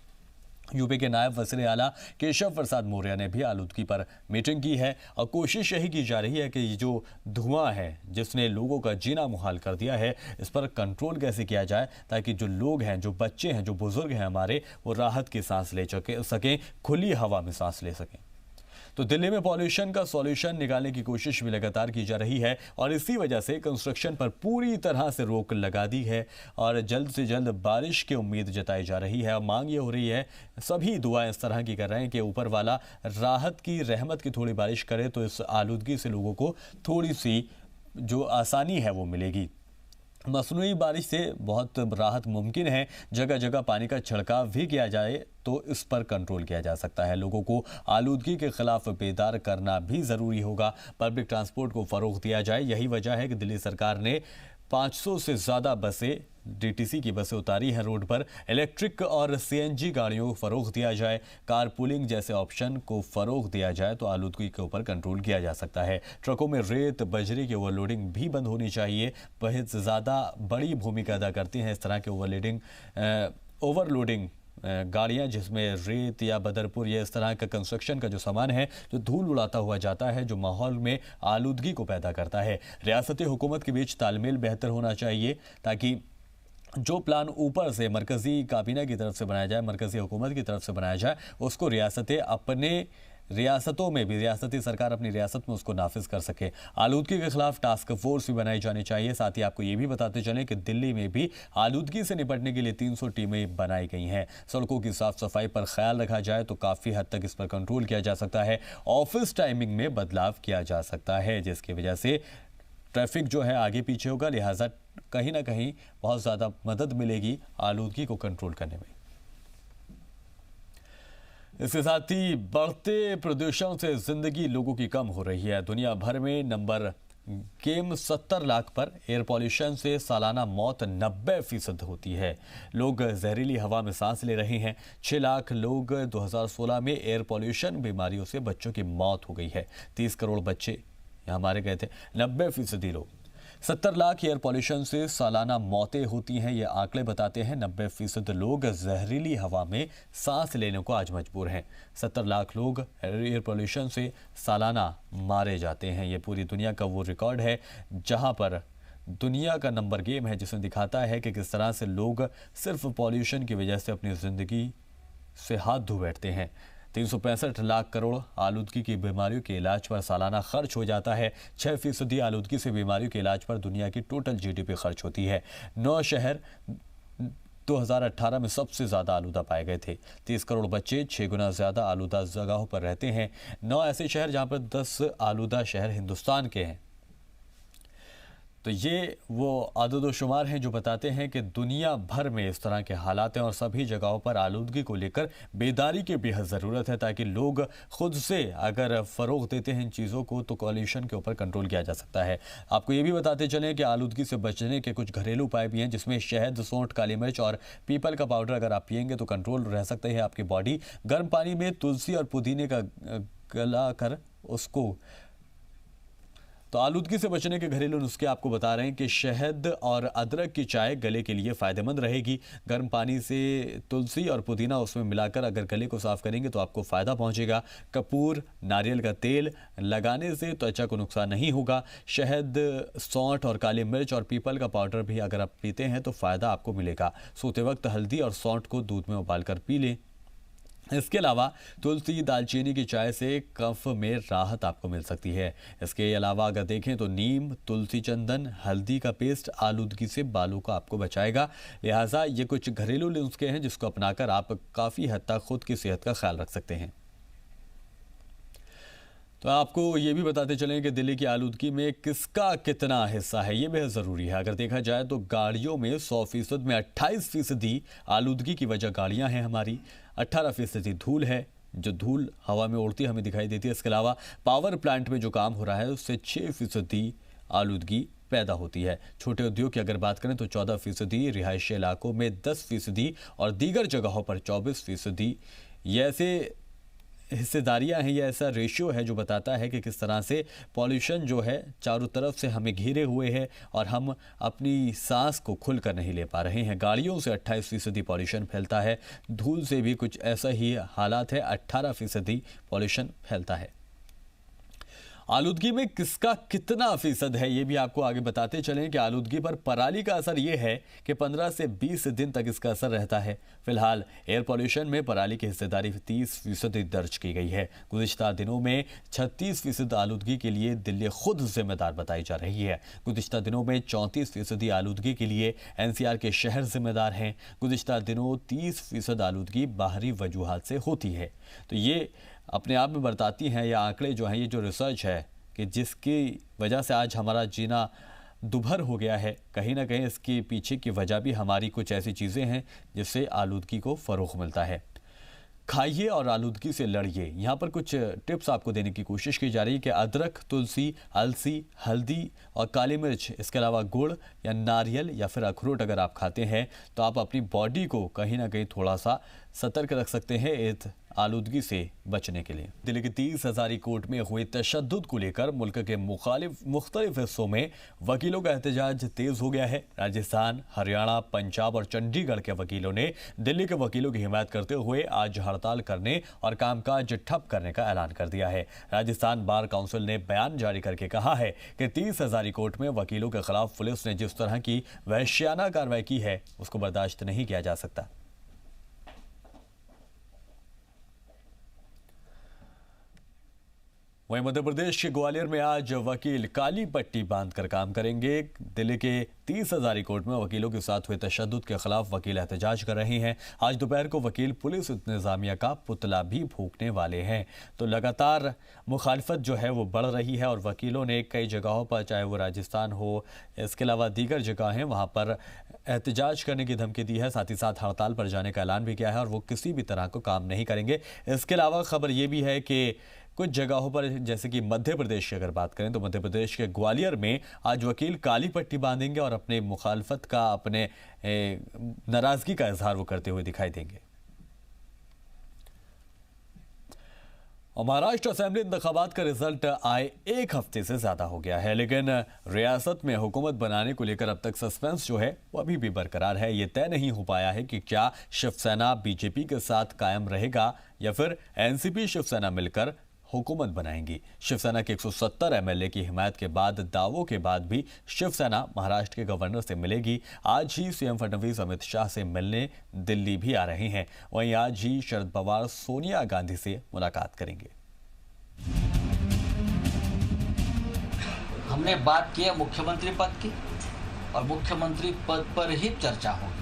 यूपी के नायब वज़ीर आला केशव प्रसाद मौर्य ने भी आलूदगी पर मीटिंग की है और कोशिश यही की जा रही है कि ये जो धुआं है जिसने लोगों का जीना मुहाल कर दिया है, इस पर कंट्रोल कैसे किया जाए ताकि जो लोग हैं, जो बच्चे हैं, जो बुजुर्ग हैं हमारे, वो राहत की सांस ले सकें, खुली हवा में सांस ले सकें। तो दिल्ली में पॉल्यूशन का सॉल्यूशन निकालने की कोशिश भी लगातार की जा रही है और इसी वजह से कंस्ट्रक्शन पर पूरी तरह से रोक लगा दी है और जल्द से जल्द बारिश की उम्मीद जताई जा रही है। और मांग ये हो रही है, सभी दुआएं इस तरह की कर रहे हैं कि ऊपर वाला राहत की, रहमत की थोड़ी बारिश करे तो इस आलूदगी से लोगों को थोड़ी सी जो आसानी है वो मिलेगी। मसनूई बारिश से बहुत राहत मुमकिन है। जगह जगह पानी का छिड़काव भी किया जाए तो इस पर कंट्रोल किया जा सकता है। लोगों को आलूदगी के खिलाफ बेदार करना भी ज़रूरी होगा। पब्लिक ट्रांसपोर्ट को फ़रोग़ दिया जाए। यही वजह है कि दिल्ली सरकार ने 500 से ज़्यादा बसें, डीटीसी की बसें उतारी हैं रोड पर। इलेक्ट्रिक और सीएनजी गाड़ियों को फ़रोग़ दिया जाए, कार पूलिंग जैसे ऑप्शन को फ़रोग़ दिया जाए तो आलूदगी के ऊपर कंट्रोल किया जा सकता है। ट्रकों में रेत, बजरी की ओवरलोडिंग भी बंद होनी चाहिए। बहुत ज़्यादा बड़ी भूमिका अदा करती हैं इस तरह के ओवरलोडिंग गाड़ियां जिसमें रेत या बदरपुर या इस तरह का कंस्ट्रक्शन का जो सामान है जो धूल उड़ाता हुआ जाता है, जो माहौल में आलूदगी को पैदा करता है। रियासती हुकूमत के बीच तालमेल बेहतर होना चाहिए ताकि जो प्लान ऊपर से मरकज़ी काबीना की तरफ से बनाया जाए, मरकज़ी हुकूमत की तरफ से बनाया जाए, उसको रियासती सरकार अपनी रियासत में उसको नाफिज कर सके। आलूदगी के खिलाफ टास्क फोर्स भी बनाई जानी चाहिए। साथ ही आपको ये भी बताते चलें कि दिल्ली में भी आलूदगी से निपटने के लिए 300 टीमें बनाई गई हैं। सड़कों की साफ सफाई पर ख्याल रखा जाए तो काफ़ी हद तक इस पर कंट्रोल किया जा सकता है। ऑफिस टाइमिंग में बदलाव किया जा सकता है जिसकी वजह से ट्रैफिक जो है आगे पीछे होगा, लिहाजा कहीं ना कहीं बहुत ज़्यादा मदद मिलेगी आलूदगी को कंट्रोल करने में। इसके साथ ही बढ़ते प्रदूषण से जिंदगी लोगों की कम हो रही है। दुनिया भर में नंबर गेम 70 लाख पर एयर पॉल्यूशन से सालाना मौत 90% होती है। लोग जहरीली हवा में सांस ले रहे हैं। 6 लाख लोग 2016 में एयर पॉल्यूशन बीमारियों से बच्चों की मौत हो गई है। 30 करोड़ बच्चे यहाँ मारे गए थे। 90% लोग, 70 लाख एयर पॉल्यूशन से सालाना मौतें होती हैं। ये आंकड़े बताते हैं 90% लोग जहरीली हवा में सांस लेने को आज मजबूर हैं। 70 लाख लोग एयर पॉल्यूशन से सालाना मारे जाते हैं। ये पूरी दुनिया का वो रिकॉर्ड है जहां पर दुनिया का नंबर गेम है जिसमें दिखाता है कि किस तरह से लोग सिर्फ पॉल्यूशन की वजह से अपनी ज़िंदगी से हाथ धो बैठते हैं। 365 लाख करोड़ आलूदगी की बीमारियों के इलाज पर सालाना खर्च हो जाता है। 6% आलूदगी से बीमारियों के इलाज पर दुनिया की टोटल जीडीपी खर्च होती है। 9 शहर 2018 में सबसे ज़्यादा आलूदा पाए गए थे। 30 करोड़ बच्चे 6 गुना ज़्यादा आलूदा जगहों पर रहते हैं। 9 ऐसे शहर जहाँ पर 10 आलूदा शहर हिंदुस्तान के हैं। तो ये वो आदद-ओ-शुमार हैं जो बताते हैं कि दुनिया भर में इस तरह के हालात हैं और सभी जगहों पर आलूदगी को लेकर बेदारी की बेहद ज़रूरत है ताकि लोग खुद से अगर फ़रोग़ देते हैं इन चीज़ों को तो पॉल्यूशन के ऊपर कंट्रोल किया जा सकता है। आपको ये भी बताते चलें कि आलूदगी से बचने के कुछ घरेलू उपाय भी हैं जिसमें शहद, सौंठ, काली मिर्च और पीपल का पाउडर अगर आप पिएंगे तो कंट्रोल रह सकते हैं आपकी बॉडी। गर्म पानी में तुलसी और पुदीने का गला कर उसको तो आलूदगी से बचने के घरेलू नुस्खे आपको बता रहे हैं कि शहद और अदरक की चाय गले के लिए फ़ायदेमंद रहेगी। गर्म पानी से तुलसी और पुदीना उसमें मिलाकर अगर गले को साफ़ करेंगे तो आपको फ़ायदा पहुंचेगा। कपूर, नारियल का तेल लगाने से त्वचा को नुकसान नहीं होगा। शहद, सौंठ और काली मिर्च और पीपल का पाउडर भी अगर आप पीते हैं तो फ़ायदा आपको मिलेगा। सोते वक्त हल्दी और सौंठ को दूध में उबाल कर पी लें। इसके अलावा तुलसी, दालचीनी की चाय से कफ में राहत आपको मिल सकती है। इसके अलावा अगर देखें तो नीम, तुलसी, चंदन, हल्दी का पेस्ट आलूदगी से बालों को आपको बचाएगा। लिहाजा ये कुछ घरेलू नुस्खे हैं जिसको अपनाकर आप काफ़ी हद तक खुद की सेहत का ख्याल रख सकते हैं। तो आपको ये भी बताते चलें कि दिल्ली की आलूदगी में किसका कितना हिस्सा है, ये बेहद ज़रूरी है। अगर देखा जाए तो गाड़ियों में 100% में 28% आलूदगी की वजह गाड़ियां हैं हमारी। 18% धूल है, जो धूल हवा में उड़ती हमें दिखाई देती है। इसके अलावा पावर प्लांट में जो काम हो रहा है उससे 6% आलूदगी पैदा होती है। छोटे उद्योग की अगर बात करें तो 14%, रिहायशी इलाकों में 10% और दीगर जगहों पर 24%। ये ऐसे हिस्सेदारियां हैं, ये ऐसा रेशियो है जो बताता है कि किस तरह से पॉल्यूशन जो है चारों तरफ से हमें घिरे हुए है और हम अपनी सांस को खुलकर नहीं ले पा रहे हैं। गाड़ियों से 28% पॉल्यूशन फैलता है, धूल से भी कुछ ऐसा ही हालात है, 18% पॉल्यूशन फैलता है। आलूदगी में किसका कितना फीसद है ये भी आपको आगे बताते चलें कि आलूदगी पर पराली का असर ये है कि 15 से 20 दिन तक इसका असर रहता है। फिलहाल एयर पॉल्यूशन में पराली की हिस्सेदारी 30% दर्ज की गई है। गुज़िश्ता दिनों में 36% आलूदगी के लिए दिल्ली खुद जिम्मेदार बताई जा रही है। गुज़िश्ता दिनों में 34% आलूदगी के लिए एनसीआर के शहर जिम्मेदार हैं। गुज़िश्ता दिनों 30% आलूदगी बाहरी वजूहात से होती है। तो ये अपने आप में बताती हैं या आंकड़े जो हैं, ये जो रिसर्च है कि जिसकी वजह से आज हमारा जीना दुभर हो गया है, कहीं ना कहीं इसके पीछे की वजह भी हमारी कुछ ऐसी चीज़ें हैं जिससे आलूदगी को फ़रोग़ मिलता है। खाइए और आलूदगी से लड़िए। यहाँ पर कुछ टिप्स आपको देने की कोशिश की जा रही है कि अदरक, तुलसी, अलसी, हल्दी और काली मिर्च, इसके अलावा गुड़ या नारियल या फिर अखरोट अगर आप खाते हैं तो आप अपनी बॉडी को कहीं ना कहीं थोड़ा सा सतर्क रख सकते हैं इस आलूदगी से बचने के लिए। दिल्ली की 30 हज़ारी कोर्ट में हुए तशद्दुद को लेकर मुल्क के मुख्तलिफ हिस्सों में वकीलों का एहतजाज तेज हो गया है। राजस्थान, हरियाणा, पंजाब और चंडीगढ़ के वकीलों ने दिल्ली के वकीलों की हिमायत करते हुए आज हड़ताल करने और कामकाज ठप करने का ऐलान कर दिया है। राजस्थान बार काउंसिल ने बयान जारी करके कहा है कि 30 हज़ारी कोर्ट में वकीलों के खिलाफ पुलिस ने जिस तरह की वहशियाना कार्रवाई की है उसको बर्दाश्त नहीं किया जा सकता। वहीं मध्य प्रदेश के ग्वालियर में आज वकील काली पट्टी बांधकर काम करेंगे। दिल्ली के 30 हज़ारी कोर्ट में वकीलों के साथ हुए तशद्दुद के खिलाफ वकील एहतजाज कर रहे हैं। आज दोपहर को वकील पुलिस इंतजामिया का पुतला भी फूंकने वाले हैं। तो लगातार मुखालफत जो है वो बढ़ रही है और वकीलों ने कई जगहों पर, चाहे वो राजस्थान हो, इसके अलावा दीगर जगह हैं, वहाँ पर एहतजाज करने की धमकी दी है। साथ ही साथ हड़ताल पर जाने का ऐलान भी किया है और वो किसी भी तरह को काम नहीं करेंगे। इसके अलावा खबर ये भी है कि कुछ जगहों पर, जैसे कि मध्य प्रदेश की अगर बात करें तो मध्य प्रदेश के ग्वालियर में आज वकील काली पट्टी बांधेंगे और अपने मुखालफत का, अपने नाराजगी का इजहार वो करते हुए दिखाई देंगे। और महाराष्ट्र असेंबली इंतखाबात का रिजल्ट आए एक हफ्ते से ज्यादा हो गया है, लेकिन रियासत में हुकूमत बनाने को लेकर अब तक सस्पेंस जो है वो अभी भी बरकरार है। ये तय नहीं हो पाया है कि क्या शिवसेना बीजेपी के साथ कायम रहेगा या फिर एनसीपी शिवसेना मिलकर हुकूमत बनाएंगी। शिवसेना के 170 एमएलए की हिमायत के बाद, दावों के बाद भी शिवसेना महाराष्ट्र के गवर्नर से मिलेगी। आज ही सीएम फडणवीस अमित शाह से मिलने दिल्ली भी आ रहे हैं। वहीं आज ही शरद पवार सोनिया गांधी से मुलाकात करेंगे। हमने बात की है मुख्यमंत्री पद की और मुख्यमंत्री पद पर ही चर्चा होगी।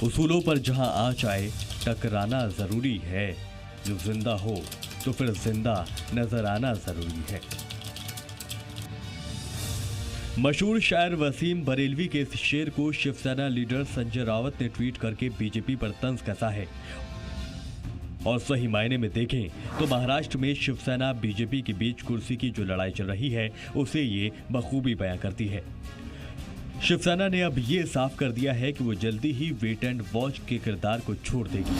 उसूलों पर जहां आँच आए टकराना जरूरी है, जो जिंदा हो तो फिर जिंदा नजर आना जरूरी है। मशहूर शायर वसीम बरेलवी के इस शेर को शिवसेना लीडर संजय रावत ने ट्वीट करके बीजेपी पर तंज कसा है। और सही मायने में देखें तो महाराष्ट्र में शिवसेना बीजेपी के बीच कुर्सी की जो लड़ाई चल रही है उसे ये बखूबी बयां करती है। शिवसेना ने अब ये साफ कर दिया है कि वो जल्दी ही वेट एंड वॉच के किरदार को छोड़ देगी।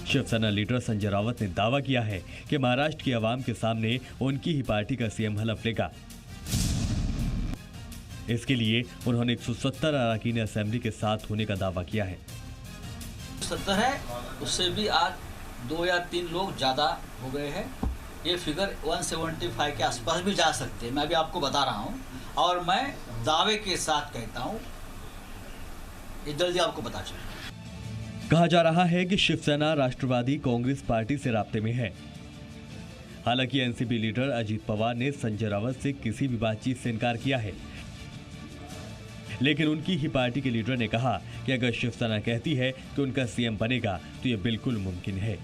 शिवसेना लीडर संजय रावत ने दावा किया है कि महाराष्ट्र की आवाम के सामने उनकी ही पार्टी का सीएम हलफ लेगा। इसके लिए उन्होंने 170 अरकान असेंबली के साथ होने का दावा किया है। 70 है, उससे भी आज 2 या 3 लोग ज्यादा हो गए हैं। ये फिगर 175 के आसपास भी जा सकते हैं, मैं भी आपको बता रहा हूं और मैं दावे के साथ कहता हूं ये जल्दी आपको पता चले। कहा जा रहा है कि शिवसेना राष्ट्रवादी कांग्रेस पार्टी से राब्ते में है। हालांकि एनसीपी लीडर अजीत पवार ने संजय रावत से किसी भी बातचीत से इनकार किया है, लेकिन उनकी ही पार्टी के लीडर ने कहा कि अगर शिवसेना कहती है कि उनका सीएम बनेगा तो यह बिल्कुल मुमकिन है।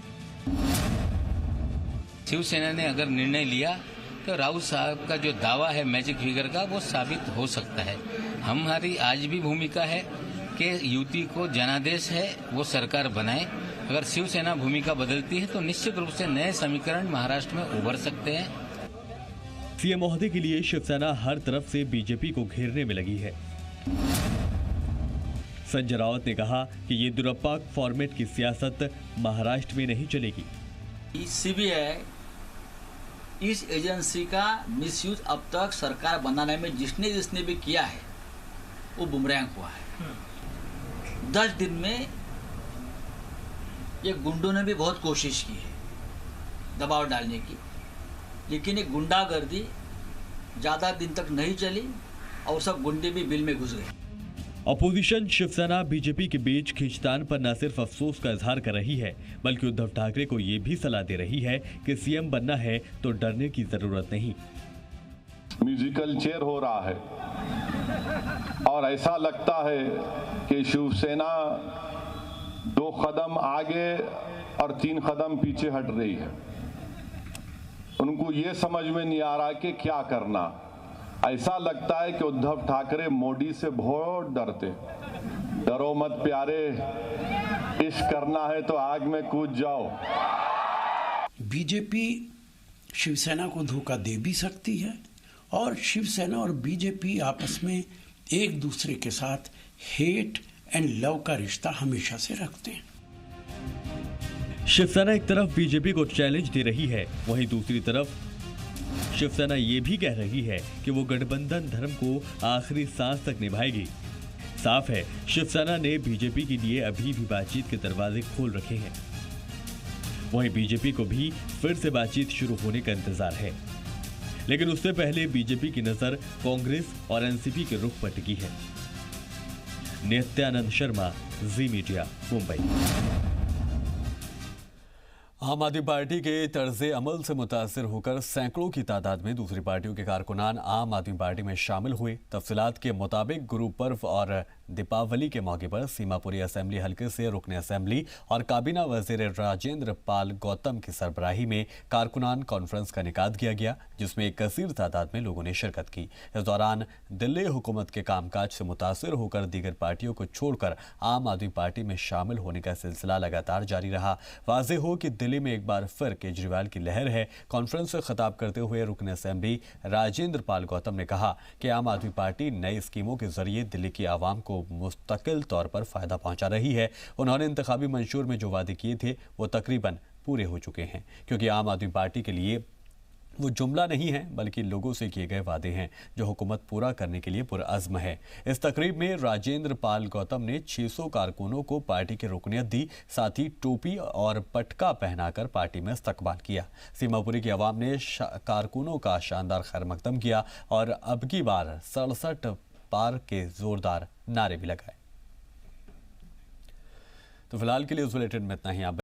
शिवसेना ने अगर निर्णय लिया तो राउत साहब का जो दावा है मैजिक फिगर का वो साबित हो सकता है। हमारी आज भी भूमिका है कि युति को जनादेश है वो सरकार बनाए। अगर शिवसेना भूमिका बदलती है तो निश्चित रूप से नए समीकरण महाराष्ट्र में उभर सकते हैं। सीएम महोदय के लिए शिवसेना हर तरफ से बीजेपी को घेरने में लगी है। संजय राउत ने कहा कि येदियुरप्पा फॉर्मेट की सियासत महाराष्ट्र में नहीं चलेगी। सीबीआई इस एजेंसी का मिसयूज अब तक सरकार बनाने में जिसने भी किया है वो बुमरैंग हुआ है। 10 दिन में ये गुंडों ने भी बहुत कोशिश की है दबाव डालने की, लेकिन ये गुंडागर्दी ज़्यादा दिन तक नहीं चली और सब गुंडे भी बिल में घुस गए। अपोजिशन शिवसेना बीजेपी के बीच खींचतान पर न सिर्फ अफसोस का इजहार कर रही है, बल्कि उद्धव ठाकरे को ये भी सलाह दे रही है कि सीएम बनना है तो डरने की जरूरत नहीं। म्यूजिकल चेयर हो रहा है और ऐसा लगता है कि शिवसेना 2 कदम आगे और 3 कदम पीछे हट रही है। उनको ये समझ में नहीं आ रहा कि क्या करना। ऐसा लगता है कि उद्धव ठाकरे मोदी से बहुत डरते। डरो मत प्यारे, इश्क करना है तो आग में कूद जाओ। बीजेपी शिवसेना को धोखा दे भी सकती है और शिवसेना और बीजेपी आपस में एक दूसरे के साथ हेट एंड लव का रिश्ता हमेशा से रखते हैं। शिवसेना एक तरफ बीजेपी को चैलेंज दे रही है, वहीं दूसरी तरफ शिवसेना ये भी कह रही है कि वो गठबंधन धर्म को आखिरी सांस तक निभाएगी। साफ है, शिवसेना ने बीजेपी के लिए अभी भी बातचीत के दरवाजे खोल रखे हैं। वहीं बीजेपी को भी फिर से बातचीत शुरू होने का इंतजार है, लेकिन उससे पहले बीजेपी की नजर कांग्रेस और एनसीपी के रुख पर टिकी है। नित्यानंद शर्मा, जी मीडिया, मुंबई। आम आदमी पार्टी के तर्ज़े अमल से मुतासिर होकर सैकड़ों की तादाद में दूसरी पार्टियों के कारकुनान आम आदमी पार्टी में शामिल हुए। तफसीलात के मुताबिक गुरु पर्व और दीपावली के मौके पर सीमापुरी असेंबली हल्के से रुकन असेंबली और काबीना वजीर राजेंद्र पाल गौतम की सरबराही में कारकुनान कॉन्फ्रेंस का इनेकाद किया गया, जिसमें एक कसीर तादाद में लोगों ने शिरकत की। इस दौरान दिल्ली हुकूमत के कामकाज से मुतासिर होकर दीगर पार्टियों को छोड़कर आम आदमी पार्टी में शामिल होने का सिलसिला लगातार जारी रहा। वाज़ेह हो कि दिल्ली में एक बार फिर केजरीवाल की लहर है। कॉन्फ्रेंस से खिताब करते हुए रुकन असेंबली राजेंद्र पाल गौतम ने कहा कि आम आदमी पार्टी नई स्कीमों के जरिए दिल्ली की आवाम को मुस्तकिल तौर पर फायदा पहुंचा रही है। उन्होंने इंतखाबी मंशूर में जो वादे किए थे वो तकरीबन पूरे हो चुके हैं, क्योंकि आम आदमी पार्टी के लिए वो जुमला नहीं है बल्कि लोगों से किए गए वादे हैं जो हुकूमत पूरा करने के लिए पुरअज़्म है। इस तकरीब में राजेंद्र पाल गौतम ने 600 कारकुनों को पार्टी की रुकनियत दी, साथ ही टोपी और पटका पहनाकर पार्टी में इस्तकबाल किया। सीमापुरी की आवाम ने कारकुनों का शानदार खैर मकदम किया और अब की बार 67 पार के जोरदार नारे भी लगाए। तो फिलहाल के लिए उस बुलेटिन में इतना ही।